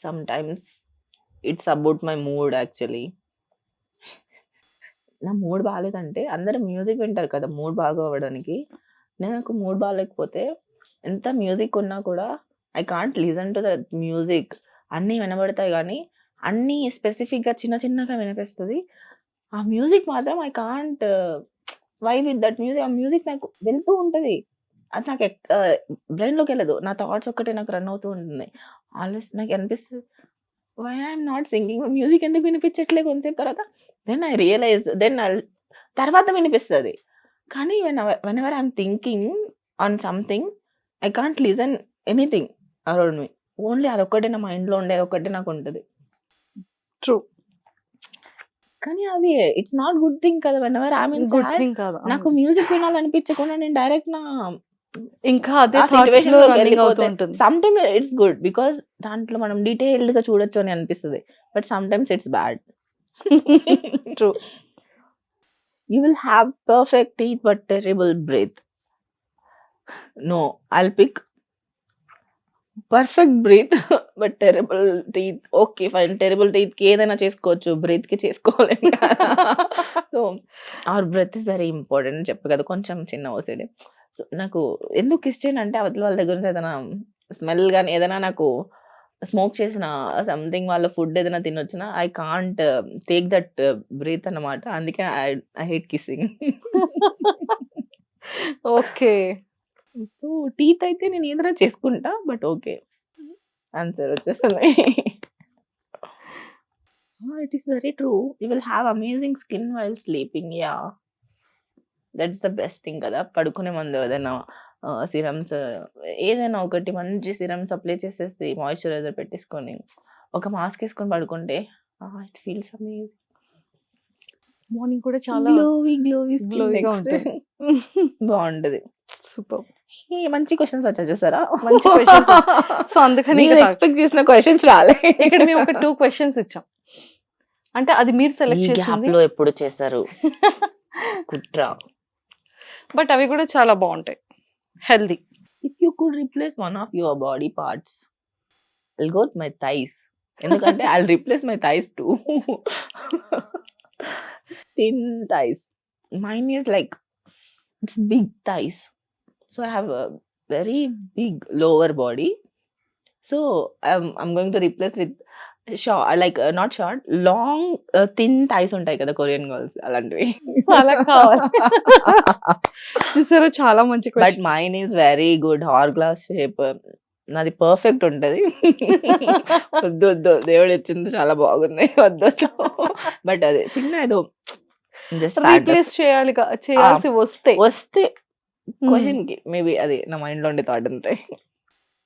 sometimes it's about my mood actually. నా మూడ్ బాగాలేదంటే అందరూ మ్యూజిక్ వింటారు కదా మూడ్ బాగా అవ్వడానికి. నాకు మూడ్ బాగాలేకపోతే ఎంత మ్యూజిక్ ఉన్నా కూడా I can't listen to the music. అన్నీ వినబడతాయి కానీ అన్నీ స్పెసిఫిక్‌గా చిన్న చిన్నగా వినిపిస్తది. ఆ మ్యూజిక్ మాత్రం I can't vibe with that music. ఆ మ్యూజిక్ నాకు వెళ్తూ ఉంటది. అది నాకు బ్రెయిన్‌లోకెళ్ళదు. నా థాట్స్ ఒక్కటే నాకు రన్ అవుతూ ఉంటుంది. ఆల్వేస్ నాకనిపిస్తది, why I'm not singing, music ఎందుకు వినిపించట్లే కొంతసేపు తర్వాత. దెన్ ఐ రియలైజ్, తర్వాత వినిపిస్తది. కానీ whenever I'm thinking on something, I can't listen anything around me. Only అదొక్కటే నా మైండ్‌లో ఉండేది ఒక్కటే నాకుంటది. ట్రూ. కానీ అది ఇట్స్ నాట్ గుడ్ థింగ్ కదా! Whenever I'm in good sad thing కాదు. నాకు మ్యూజిక్ వినాలనిపించకుండా నేను డైరెక్ట్ ఇంకా అదే ఆ థాట్స్‌లో సిట్యుయేషన్‌లోకి రన్నింగ్ అవుతూ వెళ్ళిపోతే ఉంటుంది. సమ్‌టైమ్ ఇట్స్ గుడ్ బికాజ్ దాంట్లో మనం డీటెయిల్డ్‌గా చూడొచ్చు అని అనిపిస్తది. But sometimes it's bad. True. You will have perfect teeth but terrible breath. No, I'll pick perfect breath but terrible teeth. Okay, fine. Terrible teeth కి ఏదైనా చేసుకోవచ్చు. బ్రీత్ కి చేసుకోలేం కదా! So our breath is very important అని చెప్పు కదా! కొంచెం చిన్న ఓసిడి. సో నాకు ఎందుకు ఇష్టం అంటే అవతల వాళ్ళ దగ్గర నుంచి ఏదైనా స్మెల్ గాని ఏదైనా నాకు స్మోక్ చేసిన సంథింగ్ వాళ్ళ ఫుడ్ ఏదైనా తినొచ్చినా I can't take that breath అన్నమాట. అందుకే I hate kissing. Okay. So teeth అయితే నేను ఏదైనా చేసుకుంటా. But okay. ఆన్సర్ వచ్చేసింది. It is very true. You will have amazing skin while sleeping. Yeah, that's the best thing కదా! పడుకునే ముందు ఏదైనా సిరమ్స్ ఏదైనా ఒకటి మంచి సిరమ్స్ అప్లై చేసేసి మాయిశ్చరైజర్ పెట్టేసుకొని ఒక మాస్క్ వేసుకొని పడుకుంటే ఇట్ ఫీల్స్ అమేజింగ్. మార్నింగ్ కూడా చాలా గ్లోవీ గ్లోయిగా ఉంటుంది. బాగుంటది. సూపర్. మంచి క్వశ్చన్స్ వచ్చా చూసారా? మంచి questions వచ్చాయి. సో అందుకని మీరు ఇంకా ఎక్స్పెక్ట్ చేసిన క్వశ్చన్స్ రాలే. ఇక్కడ మేము ఒక 2 క్వశ్చన్స్ ఇచ్చాం. అంటే అది మీరు ఈ సెలెక్ట్ గ్యాప్ చేసింది. లో ఎప్పుడు చేశారు కుట్ర? బట్ అవి కూడా చాలా బాగుంటాయి. Healthy. If you could replace one of your body parts, I'll go with my thighs. ఎందుకంటే I'll replace my thighs to thin thighs. Mine is like it's big thighs. So I have a very big lower body. So I'm going to replace with short, like not short, long thin thighs ఉంటాయి కదా కొరియన్ గర్ల్స్ అలాంటివి. అలా కావాలి. చూసారా చాలా మంచి but question. Mine is very good hourglass shape. నాది పర్ఫెక్ట్ ఉంటది. వద్దు వద్దు, దేవుడు ఇచ్చింది చాలా బాగుంది, వద్దు. బట్ అదే చిన్న ఏదో జస్ట్ రీప్లేస్ చేయాల్సి వస్తే క్వశ్చన్ కి మేబీ అది నా మైండ్ లో ఉండే థాట్ అంతే.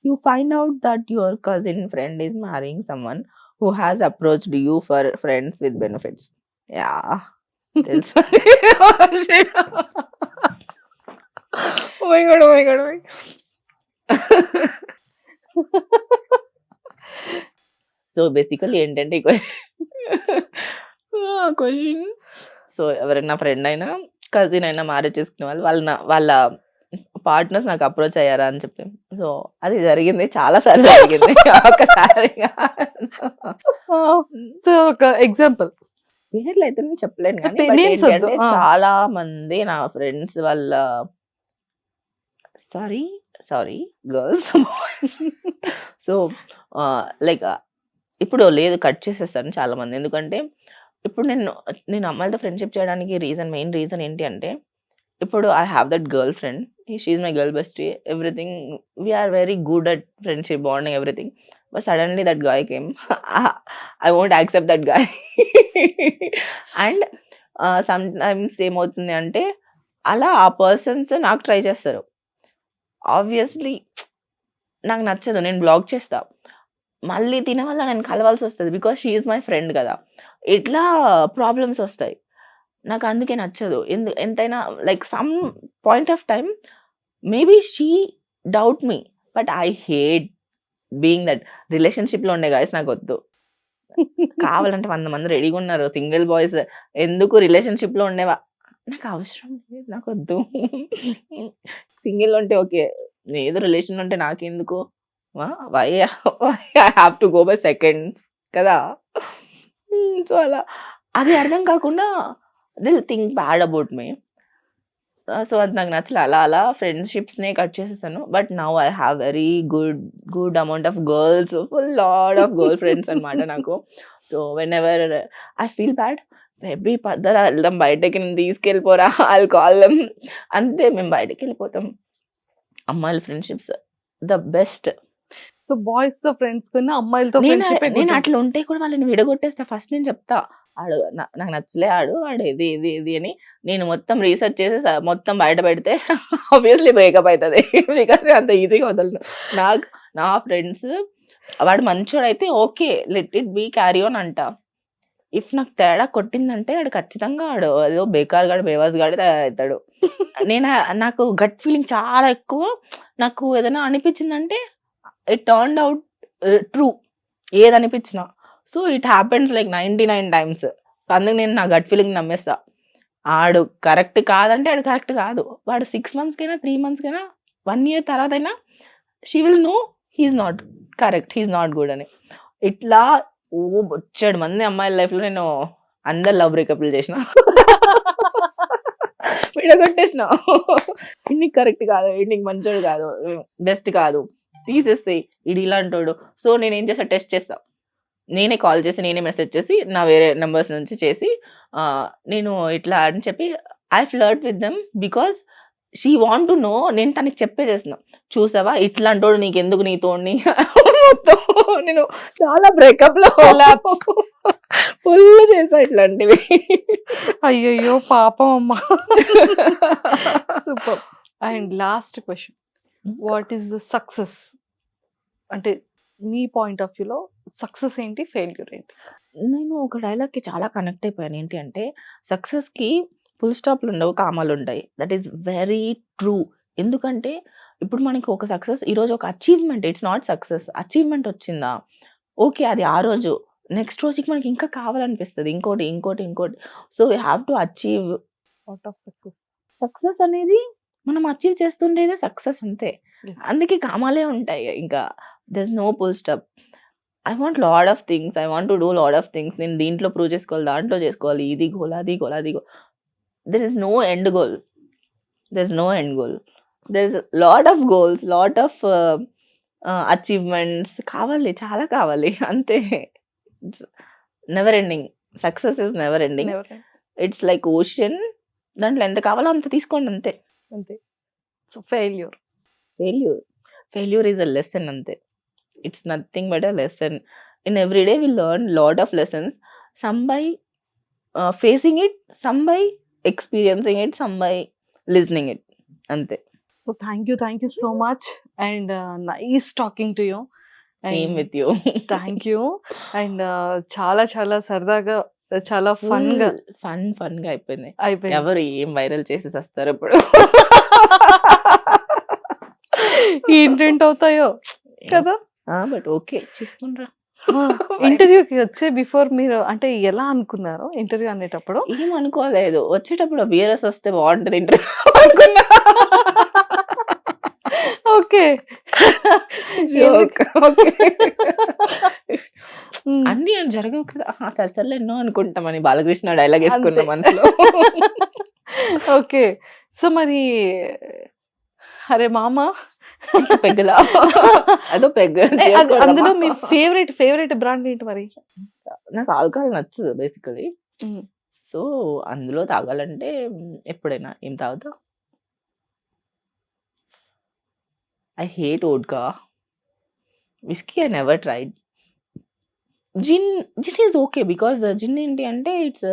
You find out that your cousin friend is మ్యారింగ్ someone who has approached you for friends with benefits. Yeah, తెలుసు. Oh my god, oh my god, oh my god. So basically ఏంటంటే క్వశ్చన్, సో ఎవరైనా ఫ్రెండ్ అయినా కజిన్ అయినా మ్యారేజ్ చేసుకునే వాళ్ళ పార్ట్నర్స్ నాకు అప్రోచ్ అయ్యారా అని చెప్పి. సో అది జరిగింది, చాలా సార్లు జరిగింది. ఒకసారిగా సో ఒక ఎగ్జాంపుల్. పేర్లు అయితే నేను చెప్పలేను కానీ Names but ఏంటి వద్దు. అంటే చాలా మంది నా ఫ్రెండ్స్ వాళ్ళ సారీ గర్ల్స్ సో లైక్ ఇప్పుడు లేదు, కట్ చేసేస్తాను చాలా మంది. ఎందుకంటే ఇప్పుడు నేను అమ్మాయిలతో ఫ్రెండ్షిప్ చేయడానికి మెయిన్ రీజన్ ఏంటి అంటే, ఇప్పుడు I have that girlfriend, she is my girl bestie, everything, we're very good at friendship, bonding, everything. But suddenly that guy came, I won't accept that guy. And sometimes ఏమవుతుంది అంటే అలా ఆ పర్సన్స్ నాకు ట్రై చేస్తారు. ఆబ్వియస్లీ నాకు నచ్చదు, నేను బ్లాక్ చేస్తా. మళ్ళీ తిన వల్ల నేను కలవాల్సి వస్తుంది because she is my friend కదా. ఇట్లా ప్రాబ్లమ్స్ వస్తాయి. నాకు అందుకే నచ్చదు. ఎంతైనా like some point of time maybe she doubt me, but I hate being that. రిలేషన్షిప్లో ఉండే గాయస్ నాకు వద్దు. కావాలంటే 100 మంది రెడీగా ఉన్నారు సింగిల్ బాయ్స్, ఎందుకు రిలేషన్షిప్లో ఉండేవా, నాకు అవసరం లేదు, నాకు వద్దు. సింగిల్ ఉంటే ఓకే, ఏదో రిలేషన్ ఉంటే నాకెందుకు, why I have to go by seconds కదా. సో అలా అది అర్థం కాకుండా they'll think bad about me. సో అది నాకు నచ్చలే. అలా అలా ఫ్రెండ్‌షిప్స్‌నే కట్ చేసేసాను. But now I have very good amount of girls, full lot of girl friends అనమాట నాకు. So whenever I feel bad, baby పద్దరా వెళ్దాం బయటకి, నేను తీసుకెళ్ళిపోరా, ఐ విల్ కాల్ దెమ్. అంతే, మేము బయటకెళ్ళిపోతాం. అమ్మాయిల friendships the best. So boys తో ఫ్రెండ్స్ కన్నా అమ్మాయిలతో నేను ఫ్రెండ్షిప్ అట్లా ఉంటే కూడా వాళ్ళని విడగొట్టేస్తా. ఫస్ట్ నేను చెప్తా, ఆడు నాకు నచ్చలే, వాడు ఇది అని నేను మొత్తం రీసెర్చ్ చేసి మొత్తం బయట పెడితే ఆబ్వియస్లీ బ్రేకప్ అవుతుంది. బికాస్ అంత ఈజీగా వదలను. నా ఫ్రెండ్స్ వాడు మంచోడైతే okay, let it be, carry on అంట. ఇఫ్ నాకు తేడా కొట్టిందంటే వాడు ఖచ్చితంగా వాడు ఏదో బేకార్ గాడు, బేవాస్ గాడు అవుతాడు. నాకు గట్ ఫీలింగ్ చాలా ఎక్కువ. నాకు ఏదైనా అనిపించిందంటే ఇట్ టర్న్డ్ అవుట్ ట్రూ, ఏది అనిపించినా. So it happens like 99 times. అందుకు నేను నా గట్ ఫీలింగ్ నమ్మేస్తా. ఆడు కరెక్ట్ కాదంటే ఆడు కరెక్ట్ కాదు. వాడు 6 మంత్స్కైనా 3 మంత్స్కైనా 1 year తర్వాత అయినా she will know he is not correct, he is not good అని. ఇట్లా బొచ్చెడు మంది అమ్మాయిల లైఫ్లో నేను అందరు లవ్ బ్రేకప్లు చేసిన, విడగొట్టేసిన. ఇన్ని కరెక్ట్ కాదు, ఇన్ని మంచోడు కాదు, బెస్ట్ కాదు, తీసేస్తాయి, ఇది ఇలాంటోడు. సో నేనేం చేస్తా, టెస్ట్ చేస్తా. నేనే కాల్ చేసి, నేనే మెసేజ్ చేసి, నా వేరే నెంబర్స్ నుంచి చేసి నేను ఇట్లా అని చెప్పి I flirt with them because she want to no. నేను తనకి చెప్పేసేసిన, చూసావా ఇట్లాంటోడు నీకెందుకు, నీతోని మొత్తం నేను చాలా బ్రేకప్ లో ఫుల్ చేసా ఇట్లాంటివి. అయ్యయ్యో పాపం అమ్మ. Super. And last question, what is the success? అంటే మీ పాయింట్ ఆఫ్ వ్యూలో సక్సెస్ ఏంటి, ఫెయిల్యూర్ ఏంటి? నేను ఒక డైలాగ్కి చాలా కనెక్ట్ అయిపోయాను. ఏంటి అంటే, సక్సెస్కి ఫుల్ స్టాప్లు ఉండవు, కామాలు ఉంటాయి. That is very true. ఎందుకంటే ఇప్పుడు మనకి ఒక సక్సెస్, ఈరోజు ఒక achievement, it's not success. Achievement వచ్చిందా, ఓకే, అది ఆ రోజు. నెక్స్ట్ రోజుకి మనకి ఇంకా కావాలనిపిస్తుంది, ఇంకోటి ఇంకోటి ఇంకోటి. So we have to achieve. Out of success, success అనేది మనం అచీవ్ చేస్తుండేదే సక్సెస్, అంతే. అందుకే కామాలే ఉంటాయి. ఇంకా there is no full stop. I want lot of things, I want to do lot of things. నేను దీంట్లో ప్రూవ్ చేసుకోవాలి, దాంట్లో చేసుకోవాలి, ఇది గోల్, అది గోల్, అది goal. There is no end goal, there is no end goal. There is lot of goals, lot of achievements కావాలి, చాలా కావాలి, అంతే. Never ending. Success is never ending. It's like ocean, దాంట్లో ఎంత కావాలో అంత తీసుకోండి, అంతే. అంతే. So failure is a lesson, అంతే. It's nothing but a lesson. In every day we learn lot of lessons, some by facing it, some by experiencing it, some by listening it, ante. So thank you so much and nice talking to you. Same with you. Thank you. And చాలా చాలా సరదాగా, చాలా ఫన్ గా అయిపోయింది. అయిపోయింది. ఎవరు ఏం వైరల్ చేసి వస్తారు ఇప్పుడు, ఏంటేంటి అవుతాయో కదా. బట్ ఓకే, చేసుకుంటారా. ఇంటర్వ్యూకి వచ్చే బిఫోర్ మీరు అంటే ఎలా అనుకున్నారు ఇంటర్వ్యూ అనేటప్పుడు? ఏం అనుకోలేదు, వచ్చేటప్పుడు బిఆర్ఎస్ వస్తే బాగుంటది ఇంటర్వ్యూ అనుకున్నా. Okay, joke. అన్ని జరగవు కదా, సరే ఎన్నో అనుకుంటామని బాలకృష్ణ డైలాగ్ వేసుకున్న మనసులో. ఓకే. సో మరి అరే మామ పెగ్గలా, అదో పెగ్గ. అందులో మీ ఫేవరెట్ బ్రాండ్ ఏంటి మరి? నాకు ఆల్కహాల్ నచ్చదు బేసికలీ. సో అందులో తాగాలంటే ఎప్పుడైనా ఏం తాగుతా. I hate vodka. Whisky I never tried. Gin is okay because gin ఏంటి అంటే ఇట్స్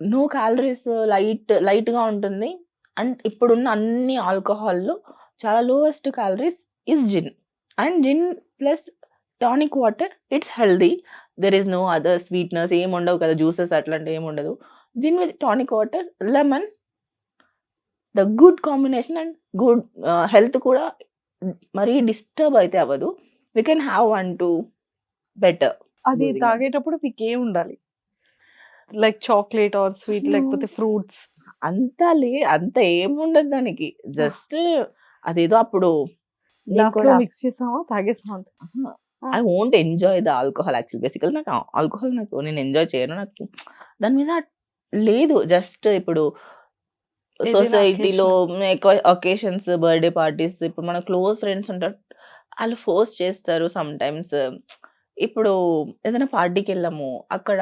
నో క్యాలరీస్, లైట్గా ఉంటుంది. అండ్ ఇప్పుడున్న అన్ని ఆల్కహాల్లో చాలా lowest calories is gin. And gin plus tonic water, it's healthy. There is no other sweetness, ఏమి ఉండవు కదా, జ్యూసెస్ అట్లాంటివి ఏమి ఉండదు. Gin with tonic water, lemon, the good combination. And good health కూడా మరీ డిస్టర్బ్ అయితే అవ్వదు. We can have 1-2 better. అది తాగేటప్పుడు మీకు ఏం ఉండాలి, లైక్ చాక్లెట్ ఆర్ స్వీట్, లేకపోతే ఫ్రూట్స్? అంత ఏముండదు దానికి. జస్ట్ అదేదో అప్పుడు మిక్స్ చేసామా, తాగేసామా? I won't enjoy the alcohol actual. బేసికల్ నాకు ఆల్కహాల్ నేను ఎంజాయ్ చేయను, నాకు దాని మీద లేదు. జస్ట్ ఇప్పుడు ఏదైనా సొసైటీలో ఎక్కువ అకేషన్స్, బర్త్‌డే పార్టీస్, ఇప్పుడు మన క్లోజ్ ఫ్రెండ్స్ ఉంటారు. ఆళ్ళు ఫోర్స్ చేస్తారు సమ్‌టైమ్స్. ఇప్పుడు ఏదైనా పార్టీకెళ్ళాము. అక్కడ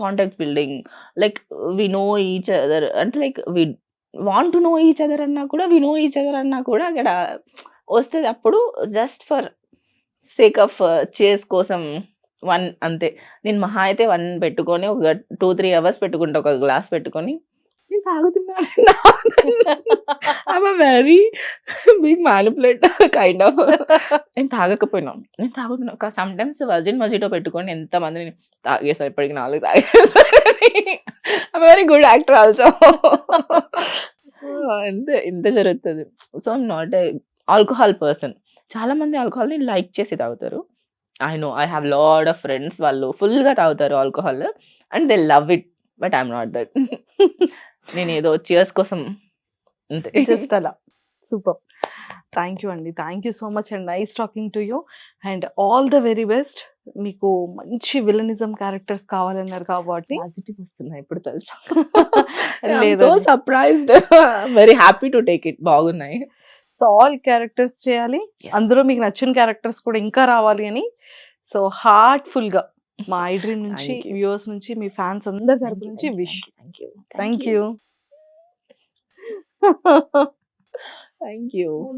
contacts building, like we know each other, అంటే like we want to know each other అన్నా కూడా, వి నో ఈచ్ అదర్ అన్నా కూడా అక్కడ వస్తది. అప్పుడు జస్ట్ ఫర్ సేక్ ఆఫ్ చేస్ కోసం 1 అంతే. నేను మహా అయితే 1 పెట్టుకొని ఒక 2, 3 అవర్స్ పెట్టుకుంటా ఒక గ్లాస్ పెట్టుకొని. నేను తాగుతున్నాను. I'm a very big manipulator kind of. నేను తాగకపోయినా, నేను తాగుతున్నా. సమ్‌టైమ్స్ వర్జిన్ మొజిటో పెట్టుకొని ఎంతమందిని తాగేసా, ఇప్పటికి 4 తాగేసా. I'm very good actor also. అంతే, ఇంతే జరుగుతది. So, I'm not a alcohol person. చాలా మంది ఆల్కహాల్‌ని లైక్ చేసి తాగుతారు. I know, I have lot of friends, వాళ్ళు ఫుల్‌గా తాగుతారు alcohol and they love it. But I'm not that. నేనేదో చియర్స్ కోసం అంతే. జస్ట్ అలా. సూపర్. థ్యాంక్ యూ అండి. Thank you so much and nice talking to you and all the very best. మీకు మంచి విలనిజం క్యారెక్టర్స్ కావాలన్నారు కాబట్టి పాజిటివ్ వస్తున్నాయి ఇప్పుడు తెలుసా. ఐయామ్ సో లేదండి. Surprised. Very happy to take it. బాగున్నాయి. సో ఆల్ క్యారెక్టర్స్ చేయాలి. అందులో మీకు నచ్చిన క్యారెక్టర్స్ కూడా ఇంకా రావాలి అని సో హార్ట్‌ఫుల్‌గా మా ఐ డ్రీమ్ నుంచి, థ్యాంక్ యూ. వ్యూవర్స్ నుంచి, మీ ఫ్యాన్స్ అందరి తరపు నుంచి wish. Thank you. Thank you. Thank you.